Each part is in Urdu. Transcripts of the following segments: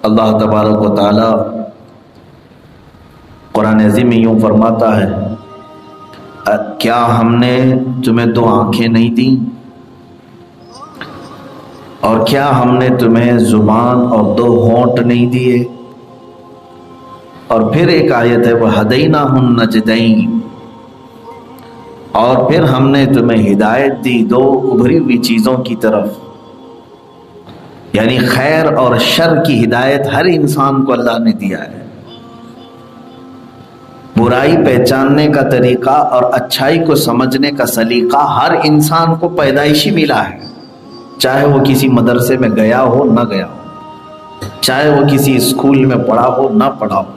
اللہ تبارک و تعالی قرآن عظیم میں یوں فرماتا ہے، کیا ہم نے تمہیں 2 آنکھیں نہیں دیں، اور کیا ہم نے تمہیں زبان اور 2 ہونٹ نہیں دیے؟ اور پھر ایک آیت ہے وَهَدَيْنَاهُ النَّجْدَيْنِ، اور پھر ہم نے تمہیں ہدایت دی 2 ابھری ہوئی چیزوں کی طرف، یعنی خیر اور شر کی ہدایت ہر انسان کو اللہ نے دیا ہے۔ برائی پہچاننے کا طریقہ اور اچھائی کو سمجھنے کا سلیقہ ہر انسان کو پیدائشی ملا ہے، چاہے وہ کسی مدرسے میں گیا ہو نہ گیا ہو، چاہے وہ کسی اسکول میں پڑھا ہو نہ پڑھا ہو۔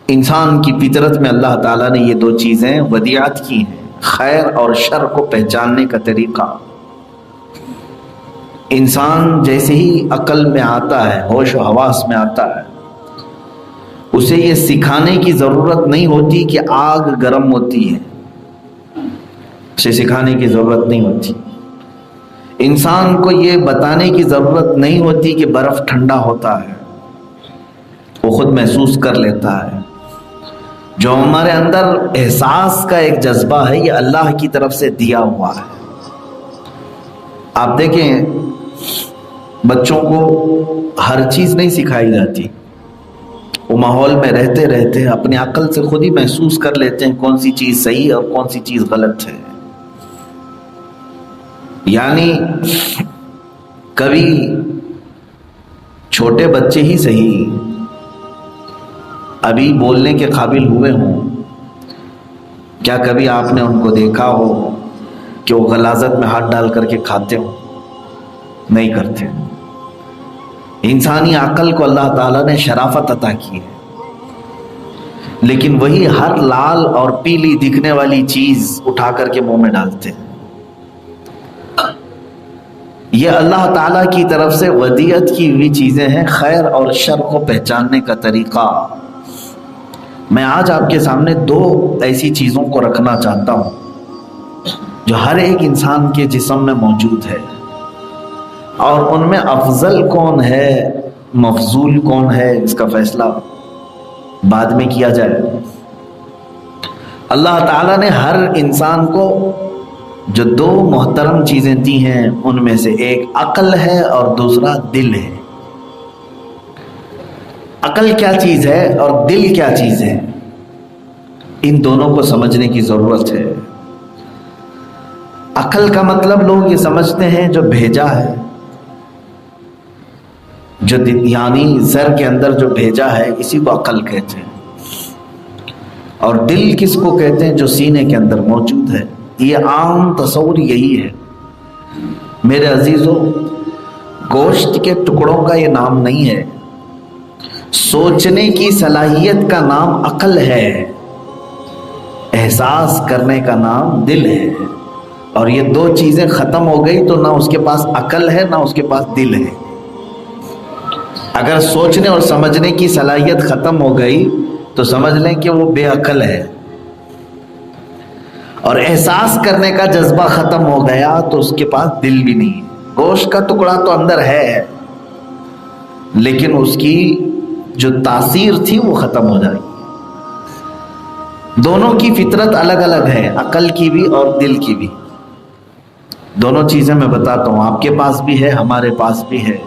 انسان کی فطرت میں اللہ تعالیٰ نے یہ 2 چیزیں ودیعت کی ہیں، خیر اور شر کو پہچاننے کا طریقہ۔ انسان جیسے ہی عقل میں آتا ہے، ہوش و حواس میں آتا ہے، اسے یہ سکھانے کی ضرورت نہیں ہوتی کہ آگ گرم ہوتی ہے، اسے سکھانے کی ضرورت نہیں ہوتی۔ انسان کو یہ بتانے کی ضرورت نہیں ہوتی کہ برف ٹھنڈا ہوتا ہے، وہ خود محسوس کر لیتا ہے۔ جو ہمارے اندر احساس کا ایک جذبہ ہے، یہ اللہ کی طرف سے دیا ہوا ہے۔ آپ دیکھیں بچوں کو ہر چیز نہیں سکھائی جاتی، وہ ماحول میں رہتے رہتے اپنی عقل سے خود ہی محسوس کر لیتے ہیں کون سی چیز صحیح اور کون سی چیز غلط ہے۔ یعنی کبھی چھوٹے بچے ہی صحیح ابھی بولنے کے قابل ہوئے ہوں، کیا کبھی آپ نے ان کو دیکھا ہو کہ وہ غلاظت میں ہاتھ ڈال کر کے کھاتے ہو؟ نہیں کرتے۔ انسانی عقل کو اللہ تعالیٰ نے شرافت عطا کی ہے، لیکن وہی ہر لال اور پیلی دکھنے والی چیز اٹھا کر کے منہ میں ڈالتے ہیں۔ یہ اللہ تعالیٰ کی طرف سے ودیعت کی ہوئی چیزیں ہیں، خیر اور شر کو پہچاننے کا طریقہ۔ میں آج آپ کے سامنے 2 ایسی چیزوں کو رکھنا چاہتا ہوں جو ہر ایک انسان کے جسم میں موجود ہے، اور ان میں افضل کون ہے مفضول کون ہے اس کا فیصلہ بعد میں کیا جائے۔ اللہ تعالیٰ نے ہر انسان کو جو 2 محترم چیزیں دی ہیں، ان میں سے ایک عقل ہے اور دوسرا دل ہے۔ عقل کیا چیز ہے اور دل کیا چیز ہے، ان دونوں کو سمجھنے کی ضرورت ہے۔ عقل کا مطلب لوگ یہ سمجھتے ہیں جو بھیجا ہے، جو یعنی زر کے اندر جو بھیجا ہے، اسی کو عقل کہتے ہیں۔ اور دل کس کو کہتے ہیں؟ جو سینے کے اندر موجود ہے۔ یہ عام تصور یہی ہے۔ میرے عزیزو، گوشت کے ٹکڑوں کا یہ نام نہیں ہے، سوچنے کی صلاحیت کا نام عقل ہے، احساس کرنے کا نام دل ہے۔ اور یہ 2 چیزیں ختم ہو گئی تو نہ اس کے پاس عقل ہے نہ اس کے پاس دل ہے۔ اگر سوچنے اور سمجھنے کی صلاحیت ختم ہو گئی تو سمجھ لیں کہ وہ بے عقل ہے، اور احساس کرنے کا جذبہ ختم ہو گیا تو اس کے پاس دل بھی نہیں ہے۔ گوشت کا ٹکڑا تو اندر ہے، لیکن اس کی جو تاثیر تھی وہ ختم ہو جائے گی۔ دونوں کی فطرت الگ الگ ہے، عقل کی بھی اور دل کی بھی۔ دونوں چیزیں میں بتاتا ہوں، آپ کے پاس بھی ہے، ہمارے پاس بھی ہے۔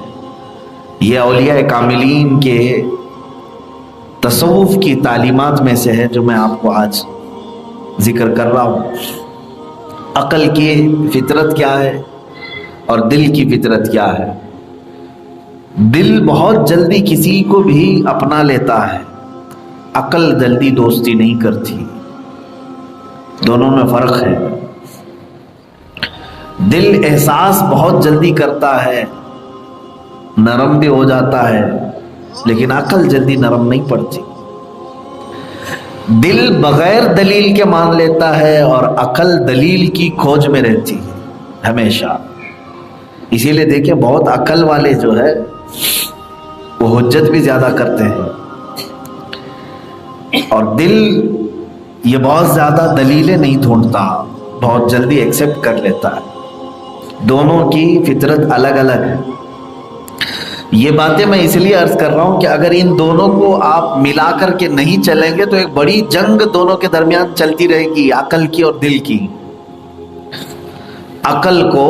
یہ اولیاء کاملین کے تصوف کی تعلیمات میں سے ہے جو میں آپ کو آج ذکر کر رہا ہوں۔ عقل کی فطرت کیا ہے اور دل کی فطرت کیا ہے؟ دل بہت جلدی کسی کو بھی اپنا لیتا ہے، عقل جلدی دوستی نہیں کرتی، دونوں میں فرق ہے۔ دل احساس بہت جلدی کرتا ہے، نرم بھی ہو جاتا ہے، لیکن عقل جلدی نرم نہیں پڑتی۔ دل بغیر دلیل کے مان لیتا ہے اور عقل دلیل کی کھوج میں رہتی ہے ہمیشہ۔ اسی لیے دیکھیں بہت عقل والے جو ہے وہ حجت بھی زیادہ کرتے ہیں، اور دل یہ بہت زیادہ دلیلیں نہیں ڈھونڈتا، بہت جلدی ایکسیپٹ کر لیتا ہے۔ دونوں کی فطرت الگ الگ ہے۔ یہ باتیں میں اس لیے عرض کر رہا ہوں کہ اگر ان دونوں کو آپ ملا کر کے نہیں چلیں گے تو ایک بڑی جنگ دونوں کے درمیان چلتی رہے گی، عقل کی اور دل کی۔ عقل کو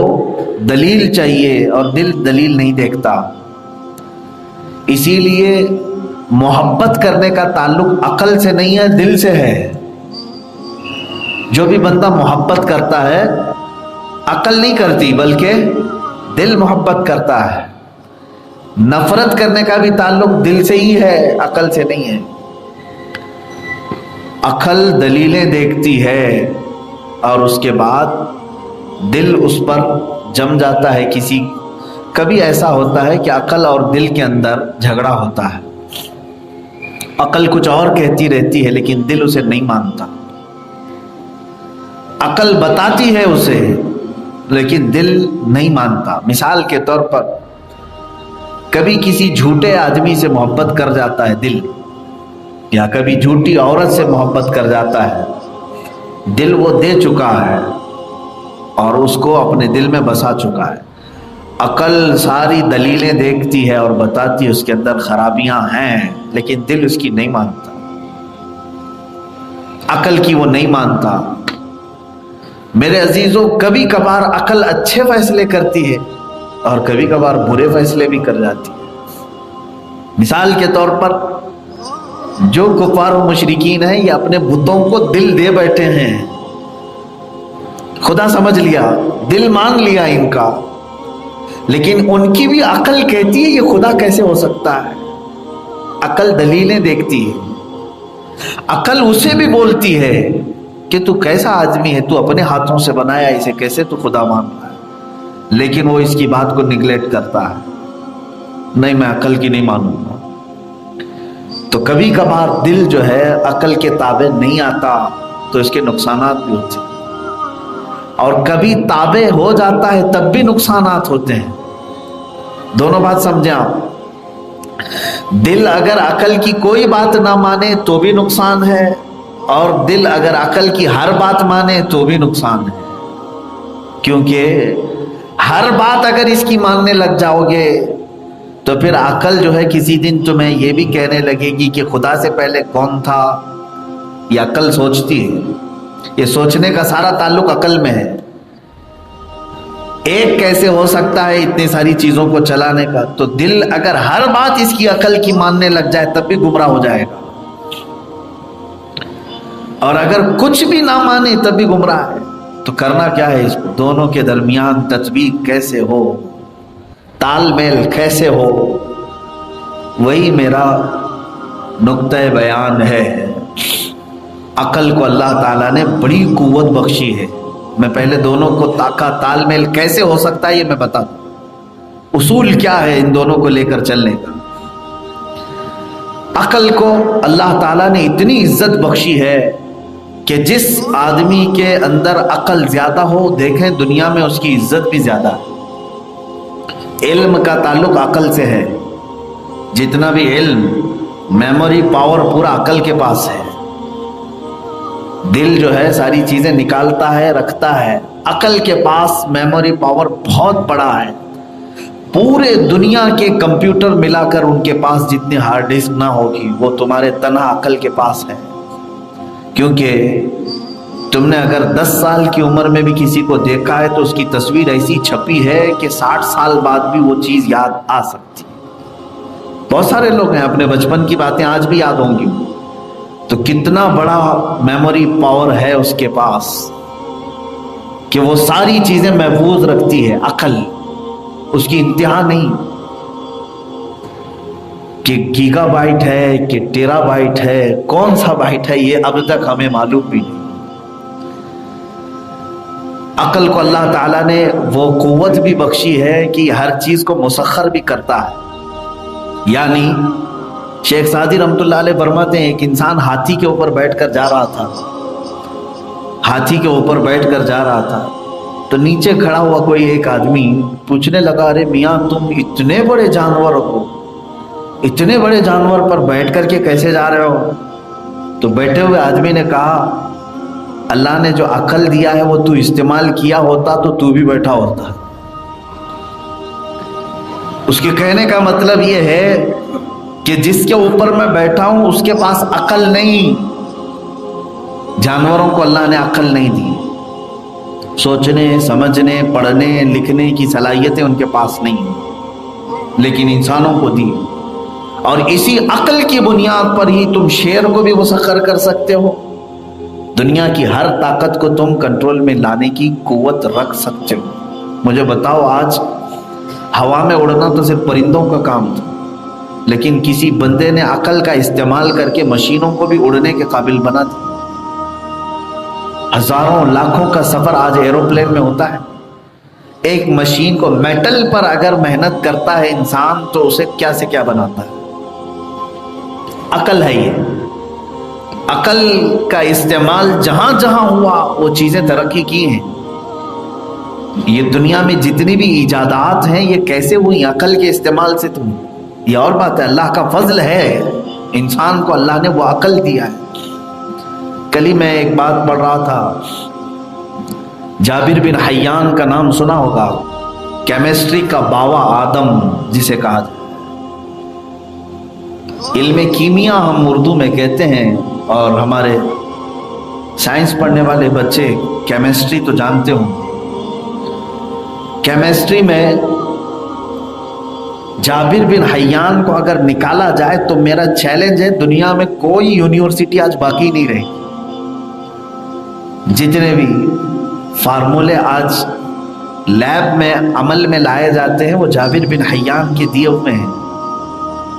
دلیل چاہیے اور دل دلیل نہیں دیکھتا، اسی لیے محبت کرنے کا تعلق عقل سے نہیں ہے، دل سے ہے۔ جو بھی بندہ محبت کرتا ہے عقل نہیں کرتی بلکہ دل محبت کرتا ہے۔ نفرت کرنے کا بھی تعلق دل سے ہی ہے، عقل سے نہیں ہے۔ عقل دلیلیں دیکھتی ہے اور اس کے بعد دل اس پر جم جاتا ہے۔ کبھی ایسا ہوتا ہے کہ عقل اور دل کے اندر جھگڑا ہوتا ہے، عقل کچھ اور کہتی رہتی ہے لیکن دل اسے نہیں مانتا، عقل بتاتی ہے اسے لیکن دل نہیں مانتا۔ مثال کے طور پر کبھی کسی جھوٹے آدمی سے محبت کر جاتا ہے دل، یا کبھی جھوٹی عورت سے محبت کر جاتا ہے دل، وہ دے چکا ہے اور اس کو اپنے دل میں بسا چکا ہے۔ عقل ساری دلیلیں دیکھتی ہے اور بتاتی ہے اس کے اندر خرابیاں ہیں لیکن دل اس کی نہیں مانتا، عقل کی وہ نہیں مانتا۔ میرے عزیزوں، کبھی کبھار عقل اچھے فیصلے کرتی ہے اور کبھی کبھار برے فیصلے بھی کر جاتی ہے۔ مثال کے طور پر جو کفار و مشرکین ہیں یہ اپنے بتوں کو دل دے بیٹھے ہیں، خدا سمجھ لیا، دل مان لیا ان کا، لیکن ان کی بھی عقل کہتی ہے یہ خدا کیسے ہو سکتا ہے۔ عقل دلیلیں دیکھتی ہے، عقل اسے بھی بولتی ہے کہ تو کیسا آدمی ہے، تو اپنے ہاتھوں سے بنایا اسے، کیسے تو خدا مان رہا ہے، لیکن وہ اس کی بات کو نگلیکٹ کرتا ہے، نہیں میں عقل کی نہیں مانوں گا۔ تو کبھی کبھار دل جو ہے عقل کے تابع نہیں آتا تو اس کے نقصانات بھی ہوتے ہیں، اور کبھی تابع ہو جاتا ہے تب بھی نقصانات ہوتے ہیں۔ دونوں بات سمجھیں آپ، دل اگر عقل کی کوئی بات نہ مانے تو بھی نقصان ہے، اور دل اگر عقل کی ہر بات مانے تو بھی نقصان ہے، کیونکہ ہر بات اگر اس کی ماننے لگ جاؤ گے تو پھر عقل جو ہے کسی دن تمہیں یہ بھی کہنے لگے گی کہ خدا سے پہلے کون تھا۔ یہ عقل سوچتی ہے، یہ سوچنے کا سارا تعلق عقل میں ہے۔ ایک کیسے ہو سکتا ہے اتنی ساری چیزوں کو چلانے کا؟ تو دل اگر ہر بات اس کی عقل کی ماننے لگ جائے تب بھی گمراہ ہو جائے گا، اور اگر کچھ بھی نہ مانے تب بھی گمراہ ہے۔ تو کرنا کیا ہے؟ اس دونوں کے درمیان تطبیق کیسے ہو، تال میل کیسے ہو، وہی میرا نقطہ بیان ہے۔ عقل کو اللہ تعالیٰ نے بڑی قوت بخشی ہے۔ میں پہلے دونوں کو تال میل کیسے ہو سکتا ہے یہ میں بتا دوں، اصول کیا ہے ان دونوں کو لے کر چلنے کا۔ عقل کو اللہ تعالیٰ نے اتنی عزت بخشی ہے کہ جس آدمی کے اندر عقل زیادہ ہو، دیکھیں دنیا میں اس کی عزت بھی زیادہ ہے۔ علم کا تعلق عقل سے ہے، جتنا بھی علم، میموری پاور پورا عقل کے پاس ہے۔ دل جو ہے ساری چیزیں نکالتا ہے، رکھتا ہے، عقل کے پاس میموری پاور بہت بڑا ہے۔ پورے دنیا کے کمپیوٹر ملا کر ان کے پاس جتنی ہارڈ ڈسک نہ ہوگی وہ تمہارے تنہا عقل کے پاس ہے، کیونکہ تم نے اگر 10 سال کی عمر میں بھی کسی کو دیکھا ہے تو اس کی تصویر ایسی چھپی ہے کہ 60 سال بعد بھی وہ چیز یاد آ سکتی۔ بہت سارے لوگ ہیں اپنے بچپن کی باتیں آج بھی یاد ہوں گی، تو کتنا بڑا میموری پاور ہے اس کے پاس کہ وہ ساری چیزیں محفوظ رکھتی ہے۔ عقل اس کی انتہا نہیں کہ گیگا بائٹ ہے کہ ٹیرا بائٹ ہے، کون سا بائٹ ہے یہ اب تک ہمیں معلوم بھی نہیں۔ عقل کو اللہ تعالیٰ نے وہ قوت بھی بخشی ہے کہ ہر چیز کو مسخر بھی کرتا ہے۔ یعنی شیخ سعدی رحمۃ اللہ علیہ فرماتے ہیں ایک انسان ہاتھی کے اوپر بیٹھ کر جا رہا تھا، ہاتھی کے اوپر بیٹھ کر جا رہا تھا تو نیچے کھڑا ہوا کوئی ایک آدمی پوچھنے لگا، ارے میاں تم اتنے بڑے جانور ہو، اتنے بڑے جانور پر بیٹھ کر کے کیسے جا رہے ہو؟ تو بیٹھے ہوئے آدمی نے کہا، اللہ نے جو عقل دیا ہے وہ تو استعمال کیا ہوتا تو تو بھی بیٹھا ہوتا۔ اس کے کہنے کا مطلب یہ ہے کہ جس کے اوپر میں بیٹھا ہوں اس کے پاس عقل نہیں. جانوروں کو اللہ نے عقل نہیں دی، سوچنے سمجھنے پڑھنے لکھنے کی صلاحیتیں ان کے پاس نہیں ہیں، لیکن انسانوں کو دی. اور اسی عقل کی بنیاد پر ہی تم شیر کو بھی مسخر کر سکتے ہو. دنیا کی ہر طاقت کو تم کنٹرول میں لانے کی قوت رکھ سکتے ہو. مجھے بتاؤ، آج ہوا میں اڑنا تو صرف پرندوں کا کام تھا، لیکن کسی بندے نے عقل کا استعمال کر کے مشینوں کو بھی اڑنے کے قابل بنا دیا. ہزاروں لاکھوں کا سفر آج ایروپلین میں ہوتا ہے. ایک مشین کو میٹل پر اگر محنت کرتا ہے انسان تو اسے کیا سے کیا بناتا ہے. عقل ہے یہ. عقل کا استعمال جہاں جہاں ہوا وہ چیزیں ترقی کی ہیں. یہ دنیا میں جتنی بھی ایجادات ہیں یہ کیسے ہوئی؟ عقل کے استعمال سے. تم یہ اور بات ہے، اللہ کا فضل ہے، انسان کو اللہ نے وہ عقل دیا ہے. کل ہی میں ایک بات پڑھ رہا تھا، جابر بن حیان کا نام سنا ہوگا، کیمسٹری کا باوا آدم جسے کہا جائے. علم کیمیا ہم اردو میں کہتے ہیں، اور ہمارے سائنس پڑھنے والے بچے کیمسٹری تو جانتے ہوں. کیمسٹری میں جابر بن حیان کو اگر نکالا جائے تو میرا چیلنج ہے، دنیا میں کوئی یونیورسٹی آج باقی نہیں رہی. جتنے بھی فارمولے آج لیب میں عمل میں لائے جاتے ہیں وہ جابر بن حیان کے دیے ہوئے ہیں.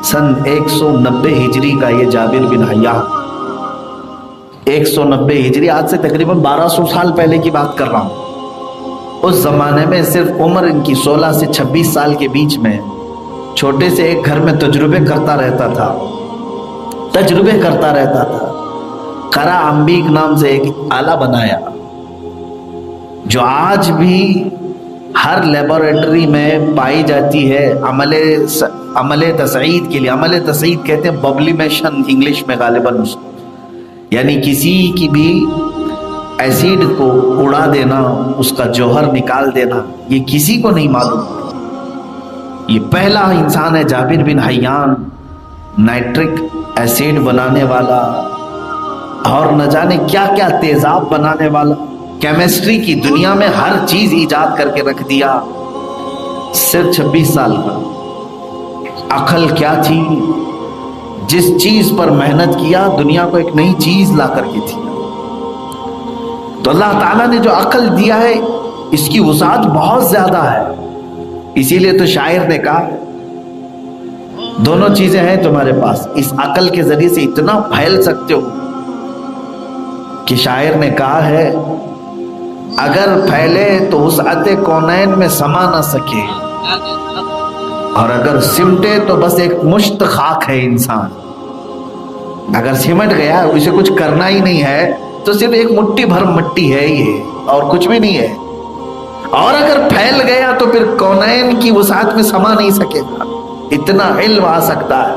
سن 190 ہجری کا یہ جابر بن حیان، 190 ہجری، آج سے تقریباً 1200 سال پہلے کی بات کر رہا ہوں. اس زمانے میں صرف عمر ان کی 16 سے 26 سال کے بیچ میں چھوٹے سے ایک گھر میں تجربے کرتا رہتا تھا. قرا امبیک نام سے ایک آلہ بنایا جو آج بھی ہر لیبارٹری میں پائی جاتی ہے عمل تصعید کے لیے. عمل تصعید کہتے ہیں ببلیمیشن انگلش میں غالباً اس کو، یعنی کسی کی بھی ایسیڈ کو اڑا دینا، اس کا جوہر نکال دینا. یہ کسی کو نہیں معلوم. یہ پہلا انسان ہے جابر بن حیان، نائٹرک ایسیڈ بنانے والا اور نہ جانے کیا کیا تیزاب بنانے والا. کیمسٹری کی دنیا میں ہر چیز ایجاد کر کے رکھ دیا. صرف 26 سال کا. عقل کیا تھی؟ جس چیز پر محنت کیا دنیا کو ایک نئی چیز لا کر کے تھی. تو اللہ تعالیٰ نے جو عقل دیا ہے اس کی وسعت بہت زیادہ ہے. اسی لیے تو شاعر نے کہا دونوں چیزیں ہیں تمہارے پاس، اس عقل کے ذریعے سے اتنا پھیل سکتے ہو کہ شاعر نے کہا ہے اگر پھیلے تو وسعت کونین میں سما نہ سکے، اور اگر سمٹے تو بس ایک مشت خاک ہے انسان. اگر سمٹ گیا اسے کچھ کرنا ہی نہیں ہے تو صرف ایک مٹھی بھر مٹی ہے یہ، اور کچھ بھی نہیں ہے. اور اگر پھیل گیا تو پھر کونین کی وسعت میں سما نہیں سکے گا. اتنا علم آ سکتا ہے.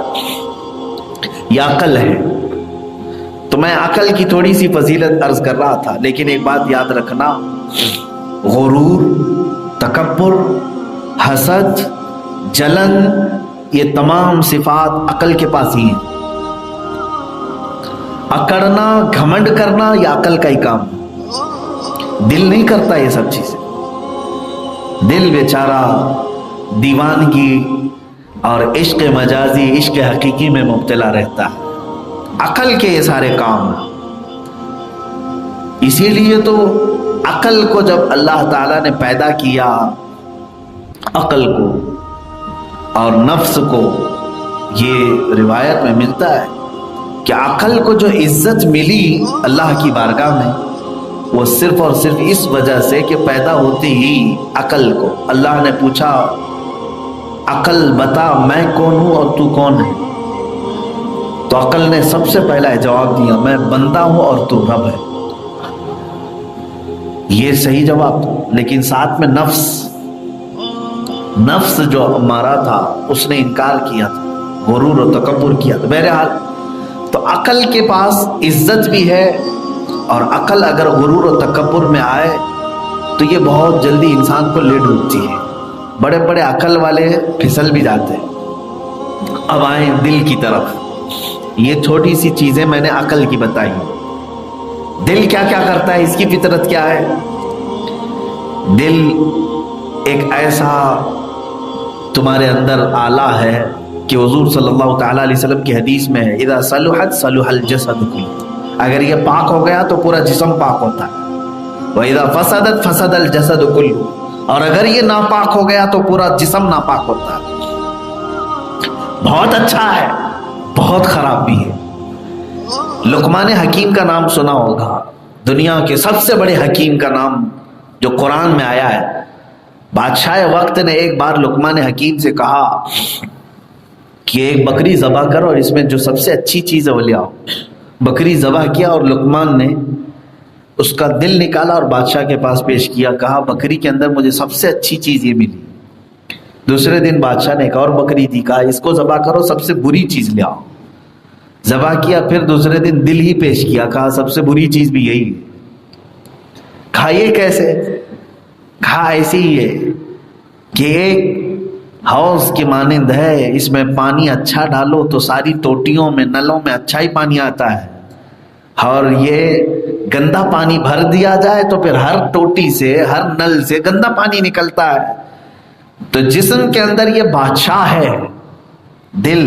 یہ عقل ہے. تو میں عقل کی تھوڑی سی فضیلت عرض کر رہا تھا، لیکن ایک بات یاد رکھنا، غرور، تکبر، حسد، جلن، یہ تمام صفات عقل کے پاس ہی ہیں. اکڑنا، گھمنڈ کرنا یہ عقل کا ہی کام. دل نہیں کرتا یہ سب چیزیں. دل بیچارہ دیوانگی اور عشق مجازی، عشق حقیقی میں مبتلا رہتا ہے. عقل کے یہ سارے کام. اسی لیے تو عقل کو جب اللہ تعالیٰ نے پیدا کیا، عقل کو اور نفس کو، یہ روایت میں ملتا ہے کہ عقل کو جو عزت ملی اللہ کی بارگاہ میں وہ صرف اور صرف اس وجہ سے کہ پیدا ہوتی ہی عقل کو اللہ نے پوچھا عقل بتا میں کون ہوں اور تو کون ہے. تو عقل نے سب سے پہلا جواب دیا میں بندہ ہوں اور تو رب ہے. یہ صحیح جواب تھا. لیکن ساتھ میں نفس جو ہمارا تھا اس نے انکار کیا تھا، غرور و تکبر کیا تھا. بہرحال تو عقل کے پاس عزت بھی ہے، اور عقل اگر غرور و تکبر میں آئے تو یہ بہت جلدی انسان کو لے ڈوبتی ہے. بڑے بڑے عقل والے پھسل بھی جاتے ہیں۔ اب آئیں دل کی طرف۔ یہ چھوٹی سی چیزیں میں نے عقل کی بتائی، دل کیا کیا کرتا ہے، اس کی فطرت کیا ہے۔ دل ایک ایسا تمہارے اندر آلہ ہے کہ حضور صلی اللہ تعالیٰ علیہ وسلم کی حدیث میں ہے اذا صلحت صلح الجسد کلہ، اگر یہ پاک ہو گیا تو پورا جسم پاک ہوتا ہے، واذا فسدت فسد الجسد کلہ، اور اگر یہ ناپاک ہو گیا تو پورا جسم ناپاک ہوتا ہے۔ بہت اچھا ہے، بہت خراب بھی ہے۔ لقمان حکیم کا نام سنا ہوگا، دنیا کے سب سے بڑے حکیم کا نام جو قرآن میں آیا ہے۔ بادشاہ وقت نے ایک بار لقمان حکیم سے کہا کہ ایک بکری ذبح کرو اور اس میں جو سب سے اچھی چیز ہے وہ لے آؤ۔ بکری ذبح کیا اور لقمان نے اس کا دل نکالا اور بادشاہ کے پاس پیش کیا، کہا بکری کے اندر مجھے سب سے اچھی چیز یہ ملی۔ دوسرے دن بادشاہ نے ایک اور بکری دی، کہا اس کو ذبح کرو، سب سے بری چیز لے آؤ۔ ذبح کیا، پھر دوسرے دن دل ہی پیش کیا، کہا سب سے بری چیز بھی یہی ہے۔ کھائیے کیسے؟ کہا ایسی ہی ہے کہ ایک حوض کی مانند ہے، اس میں پانی اچھا ڈالو تو ساری ٹوٹیوں میں نلوں میں اچھا ہی پانی آتا ہے، اور یہ گندا پانی بھر دیا جائے تو پھر ہر ٹوٹی سے ہر نل سے گندا پانی نکلتا ہے۔ تو جسم کے اندر یہ بادشاہ ہے دل،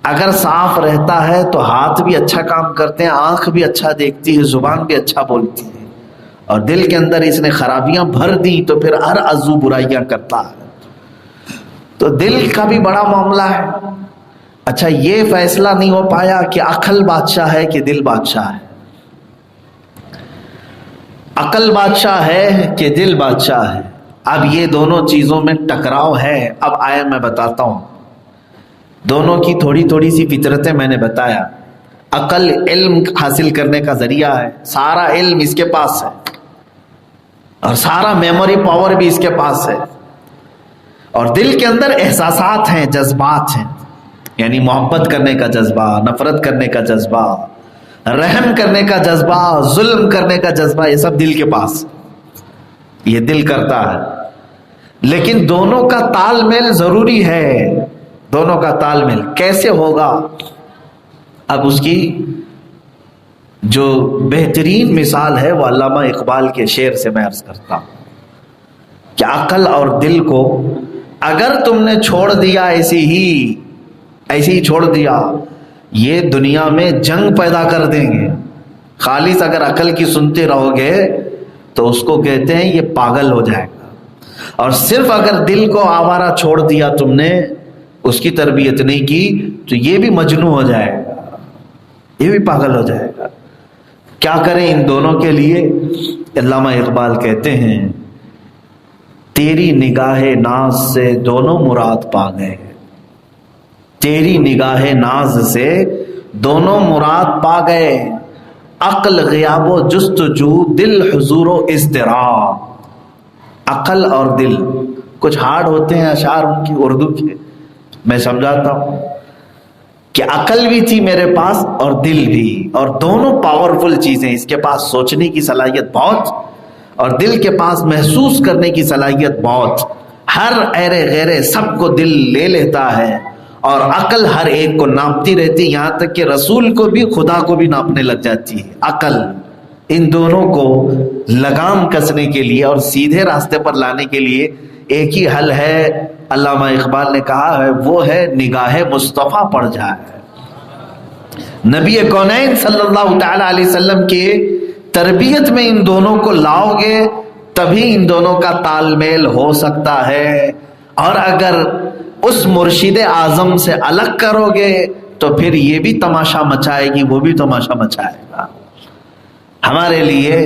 اگر صاف رہتا ہے تو ہاتھ بھی اچھا کام کرتے ہیں، آنکھ بھی اچھا دیکھتی ہے، زبان بھی اچھا بولتی ہے، اور دل کے اندر اس نے خرابیاں بھر دی تو پھر ہر عضو برائیاں کرتا ہے۔ تو دل کا بھی بڑا معاملہ ہے۔ اچھا، یہ فیصلہ نہیں ہو پایا کہ عقل بادشاہ ہے کہ دل بادشاہ ہے، عقل بادشاہ ہے کہ دل بادشاہ ہے۔ اب یہ دونوں چیزوں میں ٹکراؤ ہے۔ اب آئے میں بتاتا ہوں، دونوں کی تھوڑی تھوڑی سی فطرتیں میں نے بتایا۔ عقل علم حاصل کرنے کا ذریعہ ہے، سارا علم اس کے پاس ہے، اور سارا میموری پاور بھی اس کے پاس ہے۔ اور دل کے اندر احساسات ہیں، جذبات ہیں، یعنی محبت کرنے کا جذبہ، نفرت کرنے کا جذبہ، رحم کرنے کا جذبہ، ظلم کرنے کا جذبہ، یہ سب دل کے پاس، یہ دل کرتا ہے۔ لیکن دونوں کا تال میل ضروری ہے، دونوں کا تال میل کیسے ہوگا؟ اب اس کی جو بہترین مثال ہے وہ علامہ اقبال کے شعر سے میں عرض کرتا ہوں کہ عقل اور دل کو اگر تم نے چھوڑ دیا ایسے ہی چھوڑ دیا، یہ دنیا میں جنگ پیدا کر دیں گے۔ خالص اگر عقل کی سنتے رہو گے تو اس کو کہتے ہیں یہ پاگل ہو جائے گا، اور صرف اگر دل کو آوارہ چھوڑ دیا تم نے، اس کی تربیت نہیں کی، تو یہ بھی مجنون ہو جائے گا، یہ بھی پاگل ہو جائے گا۔ کیا کریں ان دونوں کے لیے؟ علامہ اقبال کہتے ہیں تیری نگاہ ناز سے دونوں مراد پا گئے، تیری نگاہ ناز سے دونوں مراد پا گئے، عقل غیاب و جستجو، دل حضور و اضطراب۔ عقل اور دل کچھ ہارڈ ہوتے ہیں اشعار ان کی اردو کے، میں سمجھاتا ہوں کہ عقل بھی تھی میرے پاس اور دل بھی، اور دونوں پاورفل چیزیں، اس کے پاس سوچنے کی صلاحیت بہت اور دل کے پاس محسوس کرنے کی صلاحیت بہت۔ ہر ایرے غیرے سب کو دل لے لیتا ہے، اور عقل ہر ایک کو ناپتی رہتی، یہاں تک کہ رسول کو بھی، خدا کو بھی ناپنے لگ جاتی ہے عقل۔ ان دونوں کو لگام کسنے کے لیے اور سیدھے راستے پر لانے کے لیے ایک ہی حل ہے، علامہ اقبال نے کہا ہے، وہ ہے نگاہ مصطفیٰ پڑ جائے۔ نبی کونین صلی اللہ تعالی علیہ وسلم کے تربیت میں ان دونوں کو لاؤ گے تبھی ان دونوں کا تال میل ہو سکتا ہے، اور اگر اس مرشد اعظم سے الگ کرو گے تو پھر یہ بھی تماشا مچائے گی، وہ بھی تماشا مچائے گا ہمارے لیے۔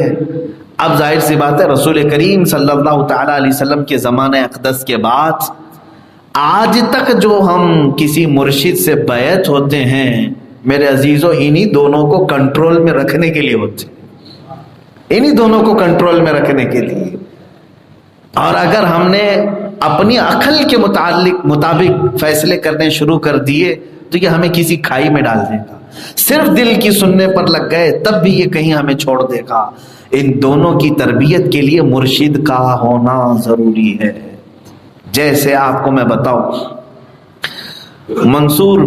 اب ظاہر سی بات ہے، رسول کریم صلی اللہ تعالی علیہ وسلم کے زمانہ اقدس کے بعد آج تک جو ہم کسی مرشد سے بیعت ہوتے ہیں، میرے عزیزوں، انہی دونوں کو کنٹرول میں رکھنے کے لیے ہوتے ہیں، انہی دونوں کو کنٹرول میں رکھنے کے لیے۔ اور اگر ہم نے اپنی عقل کے مطابق فیصلے کرنے شروع کر دیے تو یہ ہمیں کسی کھائی میں ڈال دے گا۔ صرف دل کی سننے پر لگ گئے تب بھی یہ کہیں ہمیں چھوڑ دے گا۔ ان دونوں کی تربیت کے لیے مرشد کا ہونا ضروری ہے، جیسے آپ کو میں بتاؤں، منصور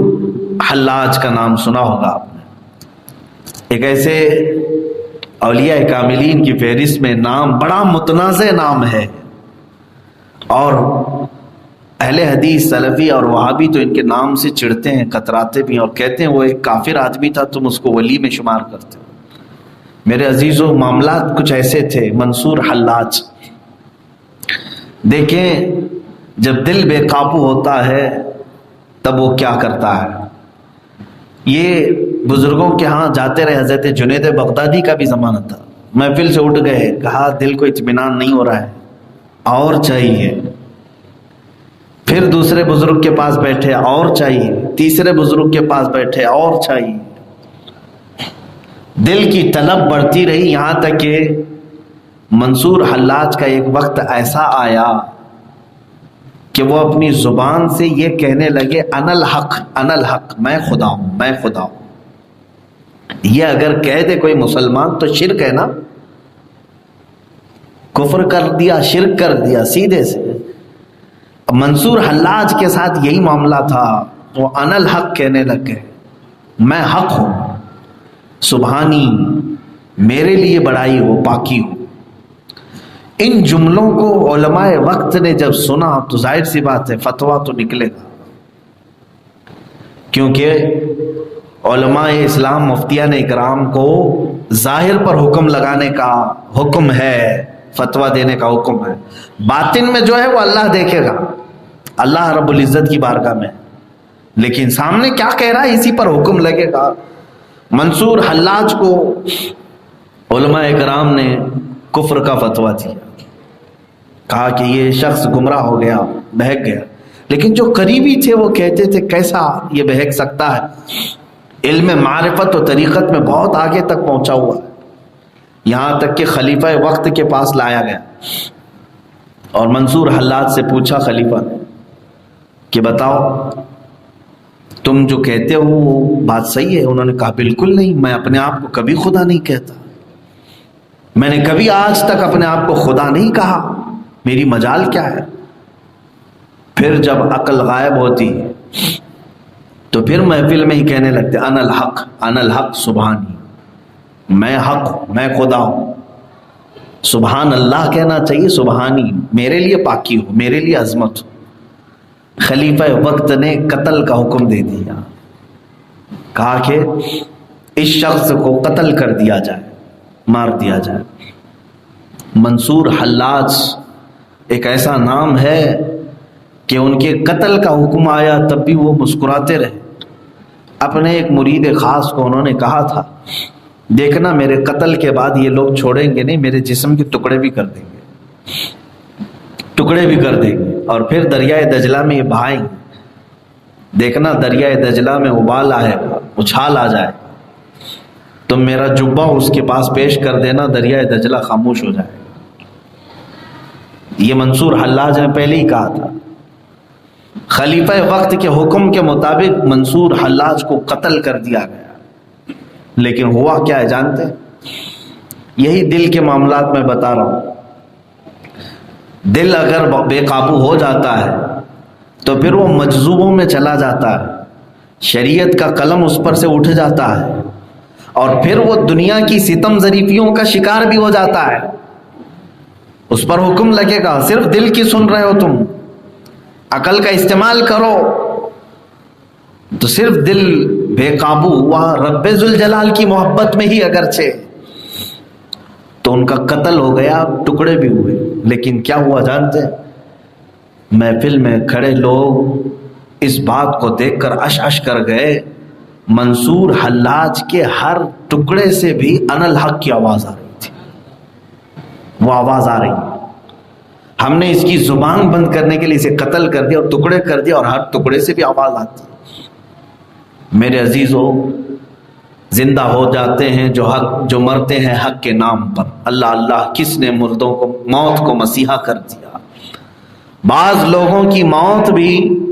حلاج کا نام سنا ہوگا آپ نے، ایک ایسے اولیاء کاملین کی فہرست میں نام بڑا متنازع نام ہے، اور اہل حدیث سلفی اور وہابی تو ان کے نام سے چڑھتے ہیں، کتراتے بھی، اور کہتے ہیں وہ ایک کافر آدمی تھا، تم اس کو ولی میں شمار کرتے ہو۔ میرے عزیزو، معاملات کچھ ایسے تھے۔ منصور حلاج، دیکھیں جب دل بے قابو ہوتا ہے تب وہ کیا کرتا ہے۔ یہ بزرگوں کے ہاں جاتے رہے، حضرت جنید بغدادی کا بھی زمانہ تھا، محفل سے اٹھ گئے، کہا دل کو اطمینان نہیں ہو رہا ہے، اور چاہیے۔ پھر دوسرے بزرگ کے پاس بیٹھے، اور چاہیے۔ تیسرے بزرگ کے پاس بیٹھے، اور چاہیے۔ دل کی طلب بڑھتی رہی، یہاں تک کہ منصور حلاج کا ایک وقت ایسا آیا کہ وہ اپنی زبان سے یہ کہنے لگے، انا الحق، انا الحق، میں خدا ہوں، میں خدا ہوں۔ یہ اگر کہہ دے کوئی مسلمان تو شرک ہے نا، کفر کر دیا، شرک کر دیا سیدھے سے۔ منصور حلاج کے ساتھ یہی معاملہ تھا، وہ انا الحق کہنے لگ گئے، میں حق ہوں، سبحانی، میرے لیے بڑائی ہو، پاکی ہو۔ ان جملوں کو علماء وقت نے جب سنا تو ظاہر سی بات ہے فتویٰ تو نکلے گا، کیونکہ علماء اسلام مفتیان اکرام کو ظاہر پر حکم لگانے کا حکم ہے، فتویٰ دینے کا حکم ہے، باطن میں جو ہے وہ اللہ دیکھے گا، اللہ رب العزت کی بارگاہ میں، لیکن سامنے کیا کہہ رہا ہے اسی پر حکم لگے گا۔ منصور حلاج کو علماء اکرام نے کفر کا فتویٰ دیا، کہا کہ یہ شخص گمراہ ہو گیا، بہک گیا، لیکن جو قریبی تھے وہ کہتے تھے کیسا یہ بہک سکتا ہے، علم معرفت و طریقت میں بہت آگے تک پہنچا ہوا ہے، یہاں تک کہ خلیفہ وقت کے پاس لایا گیا، اور منصور حلاج سے پوچھا خلیفہ نے کہ بتاؤ تم جو کہتے ہو وہ بات صحیح ہے؟ انہوں نے کہا بالکل نہیں، میں اپنے آپ کو کبھی خدا نہیں کہتا، میں نے کبھی آج تک اپنے آپ کو خدا نہیں کہا، میری مجال کیا ہے؟ پھر جب عقل غائب ہوتی ہے تو پھر محفل میں ہی کہنے لگتے انا الحق، انا الحق، سبحانی، میں حق ہوں، میں خدا ہوں۔ سبحان اللہ کہنا چاہیے، سبحانی، میرے لیے پاکی ہو، میرے لیے عظمت ہو۔ خلیفہ وقت نے قتل کا حکم دے دیا، کہا کہ اس شخص کو قتل کر دیا جائے، مار دیا جائے۔ منصور حلاج ایک ایسا نام ہے کہ ان کے قتل کا حکم آیا تب بھی وہ مسکراتے رہے۔ اپنے ایک مرید خاص کو انہوں نے کہا تھا، دیکھنا میرے قتل کے بعد یہ لوگ چھوڑیں گے نہیں، میرے جسم کے ٹکڑے بھی کر دیں گے، ٹکڑے بھی کر دیں گے، اور پھر دریائے دجلہ میں یہ بہائیں گے، دیکھنا دریائے دجلہ میں ابال آئے گا، اچھال آ جائے، تم میرا جبہ اس کے پاس پیش کر دینا، دریائے دجلہ خاموش ہو جائے۔ یہ منصور حلاج نے پہلے ہی کہا تھا۔ خلیفہ وقت کے حکم کے مطابق منصور حلاج کو قتل کر دیا گیا، لیکن ہوا کیا ہے جانتے ہیں؟ یہی دل کے معاملات میں بتا رہا ہوں، دل اگر بے قابو ہو جاتا ہے تو پھر وہ مجذوبوں میں چلا جاتا ہے، شریعت کا قلم اس پر سے اٹھ جاتا ہے، اور پھر وہ دنیا کی ستم ظریفیوں کا شکار بھی ہو جاتا ہے۔ اس پر حکم لگے گا، صرف دل کی سن رہے ہو تم، عقل کا استعمال کرو، تو صرف دل بے قابو ہوا رب ذوالجلال کی محبت میں ہی اگرچہ، تو ان کا قتل ہو گیا، ٹکڑے بھی ہوئے۔ لیکن کیا ہوا جانتے ہیں؟ محفل میں کھڑے لوگ اس بات کو دیکھ کر اش اش کر گئے، منصور حلاج کے ہر ٹکڑے سے بھی انا الحق کی آواز آ رہی تھی، وہ آواز آ رہی، ہم نے اس کی زبان بند کرنے کے لیے اسے قتل کر دیا اور ٹکڑے کر دیا، اور ہر ٹکڑے سے بھی آواز آتی۔ میرے عزیزو، زندہ ہو جاتے ہیں جو مرتے ہیں حق کے نام پر۔ اللہ اللہ، کس نے مردوں کو، موت کو مسیحا کر دیا؟ بعض لوگوں کی موت بھی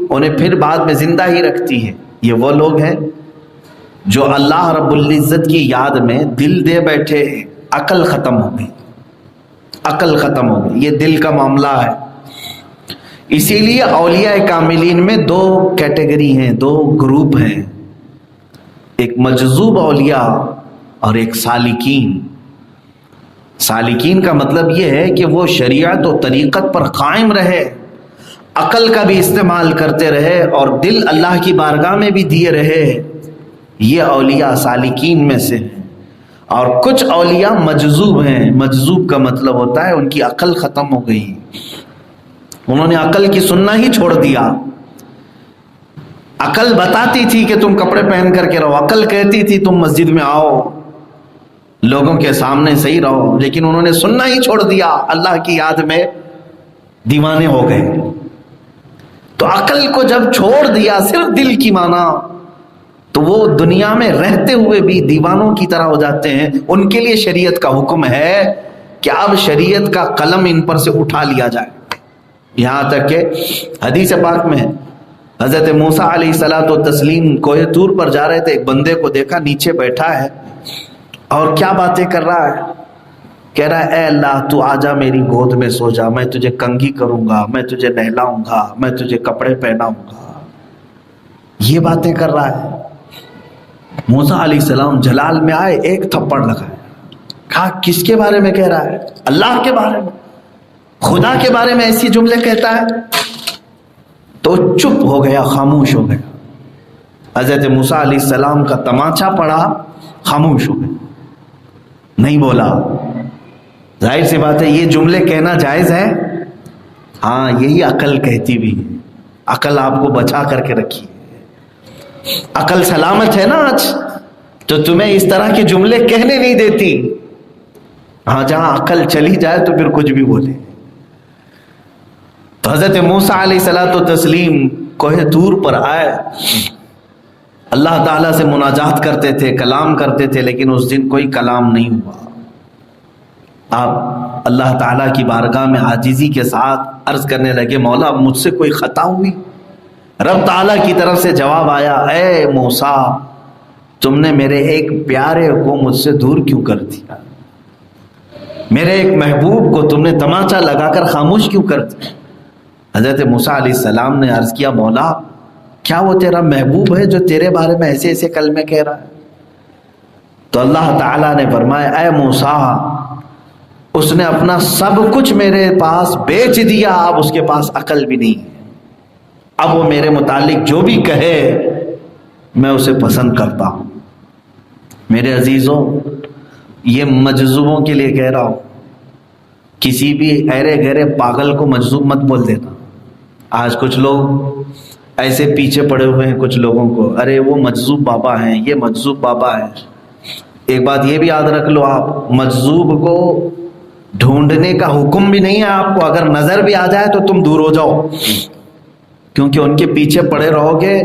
انہیں پھر بعد میں زندہ ہی رکھتی ہے۔ یہ وہ لوگ ہیں جو اللہ رب العزت کی یاد میں دل دے بیٹھے، عقل ختم ہو گئی، عقل ختم ہو گئی۔ یہ دل کا معاملہ ہے، اسی لیے اولیاء کاملین میں دو کیٹیگری ہیں، دو گروپ ہیں، ایک مجذوب اولیاء اور ایک سالکین۔ سالکین کا مطلب یہ ہے کہ وہ شریعت و طریقت پر قائم رہے، عقل کا بھی استعمال کرتے رہے اور دل اللہ کی بارگاہ میں بھی دیے رہے، یہ اولیاء سالکین میں سے ہیں۔ اور کچھ اولیاء مجذوب ہیں، مجذوب کا مطلب ہوتا ہے ان کی عقل ختم ہو گئی، انہوں نے عقل کی سننا ہی چھوڑ دیا۔ عقل بتاتی تھی کہ تم کپڑے پہن کر کے رہو، عقل کہتی تھی تم مسجد میں آؤ، لوگوں کے سامنے صحیح رہو، لیکن انہوں نے سننا ہی چھوڑ دیا، اللہ کی یاد میں دیوانے ہو گئے۔ تو عقل کو جب چھوڑ دیا، صرف دل کی مانا، تو وہ دنیا میں رہتے ہوئے بھی دیوانوں کی طرح ہو جاتے ہیں۔ ان کے لیے شریعت کا حکم ہے کہ اب شریعت کا قلم ان پر سے اٹھا لیا جائے۔ یہاں تک کہ حدیث پاک میں حضرت موسیٰ علیہ الصلوۃ والتسلیم کوہ طور پر جا رہے تھے، ایک بندے کو دیکھا نیچے بیٹھا ہے اور کیا باتیں کر رہا ہے، کہہ رہا ہے اے اللہ تو آجا میری گود میں سو جا، میں تجھے کنگھی کروں گا، میں تجھے نہلاؤں گا، میں تجھے کپڑے پہناؤں گا، یہ باتیں کر رہا ہے۔ موسیٰ علیہ السلام جلال میں آئے، ایک تھپڑ لگائے، کہا کس کے بارے میں کہہ رہا ہے؟ اللہ کے بارے میں، خدا کے بارے میں ایسی جملے کہتا ہے؟ تو چپ ہو گیا، خاموش ہو گیا۔ حضرت موسیٰ علیہ السلام کا تماچا پڑا، خاموش ہو گیا، نہیں بولا۔ ظاہر سی بات ہے یہ جملے کہنا جائز ہے؟ ہاں، یہی عقل کہتی بھی ہے، عقل آپ کو بچا کر کے رکھی ہے، عقل سلامت ہے نا آج، تو تمہیں اس طرح کے جملے کہنے نہیں دیتی۔ ہاں، جہاں عقل چلی جائے تو پھر کچھ بھی بولے۔ تو حضرت موسیٰ علیہ الصلوۃ والتسلیم کوہ طور پر آئے، اللہ تعالیٰ سے مناجات کرتے تھے، کلام کرتے تھے، لیکن اس دن کوئی کلام نہیں ہوا۔ آپ اللہ تعالیٰ کی بارگاہ میں عاجزی کے ساتھ عرض کرنے لگے، مولا مجھ سے کوئی خطا ہوئی؟ رب تعالیٰ کی طرف سے جواب آیا، اے موسیٰ تم نے میرے ایک پیارے کو مجھ سے دور کیوں کر دیا؟ میرے ایک محبوب کو تم نے تماچا لگا کر خاموش کیوں کر دیا؟ حضرت موسیٰ علیہ السلام نے عرض کیا، مولا کیا وہ تیرا محبوب ہے جو تیرے بارے میں ایسے ایسے کلمے کہہ رہا ہے؟ تو اللہ تعالیٰ نے فرمایا، اے موسیٰ اس نے اپنا سب کچھ میرے پاس بیچ دیا، اب اس کے پاس عقل بھی نہیں ہے، اب وہ میرے متعلق جو بھی کہے میں اسے پسند کرتا ہوں۔ میرے عزیزوں، یہ مجذوبوں کے لیے کہہ رہا ہوں، کسی بھی ایرے گہرے پاگل کو مجذوب مت بول دینا۔ آج کچھ لوگ ایسے پیچھے پڑے ہوئے ہیں کچھ لوگوں کو، ارے وہ مجذوب بابا ہیں، یہ مجذوب بابا ہے۔ ایک بات یہ بھی یاد رکھ لو، آپ مجذوب کو ڈھونڈنے کا حکم بھی نہیں ہے آپ کو، اگر نظر بھی آ جائے تو تم دور ہو جاؤ، کیونکہ ان کے پیچھے پڑے رہو گے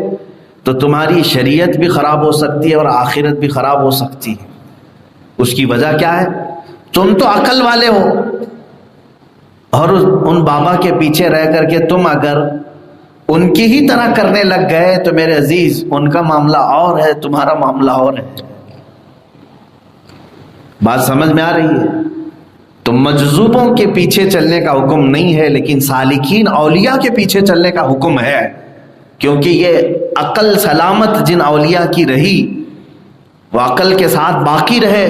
تو تمہاری شریعت بھی خراب ہو سکتی ہے اور آخرت بھی خراب ہو سکتی ہے۔ اس کی وجہ کیا ہے؟ تم تو عقل والے ہو، اور ان بابا کے پیچھے رہ کر کے تم اگر ان کی ہی طرح کرنے لگ گئے تو میرے عزیز ان کا معاملہ اور ہے، تمہارا معاملہ اور ہے۔ بات سمجھ میں آ رہی ہے؟ تو مجذوبوں کے پیچھے چلنے کا حکم نہیں ہے، لیکن سالکین اولیاء کے پیچھے چلنے کا حکم ہے، کیونکہ یہ عقل سلامت جن اولیاء کی رہی، وہ عقل کے ساتھ باقی رہے،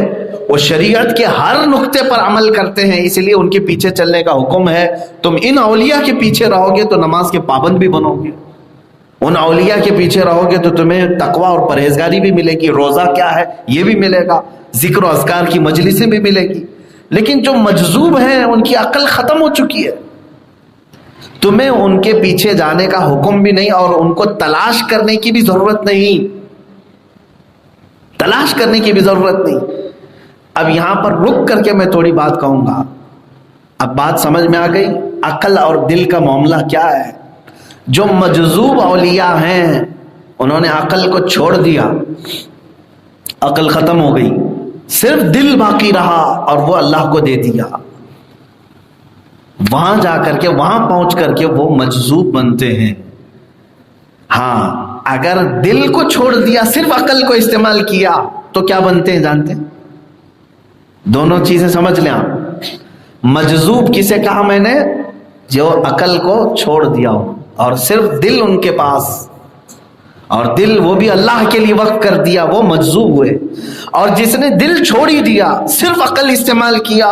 وہ شریعت کے ہر نقطے پر عمل کرتے ہیں، اس لیے ان کے پیچھے چلنے کا حکم ہے۔ تم ان اولیاء کے پیچھے رہو گے تو نماز کے پابند بھی بنو گے، ان اولیاء کے پیچھے رہو گے تو تمہیں تقویٰ اور پرہیزگاری بھی ملے گی، روزہ کیا ہے یہ بھی ملے گا، ذکر و اذکار کی مجلسیں بھی ملے گی۔ لیکن جو مجذوب ہیں ان کی عقل ختم ہو چکی ہے، تمہیں ان کے پیچھے جانے کا حکم بھی نہیں اور ان کو تلاش کرنے کی بھی ضرورت نہیں، تلاش کرنے کی بھی ضرورت نہیں۔ اب یہاں پر رک کر کے میں تھوڑی بات کہوں گا، اب بات سمجھ میں آ گئی عقل اور دل کا معاملہ کیا ہے۔ جو مجذوب اولیاء ہیں انہوں نے عقل کو چھوڑ دیا، عقل ختم ہو گئی، صرف دل باقی رہا اور وہ اللہ کو دے دیا۔ وہاں جا کر کے، وہاں پہنچ کر کے وہ مجذوب بنتے ہیں۔ ہاں، اگر دل کو چھوڑ دیا، صرف عقل کو استعمال کیا تو کیا بنتے ہیں جانتے ہیں؟ دونوں چیزیں سمجھ لیں آپ۔ مجذوب کسے کہا میں نے؟ جو عقل کو چھوڑ دیا ہو اور صرف دل ان کے پاس، اور دل وہ بھی اللہ کے لیے وقف کر دیا، وہ مجذوب ہوئے. اور جس نے دل چھوڑ ہی دیا، صرف عقل استعمال کیا،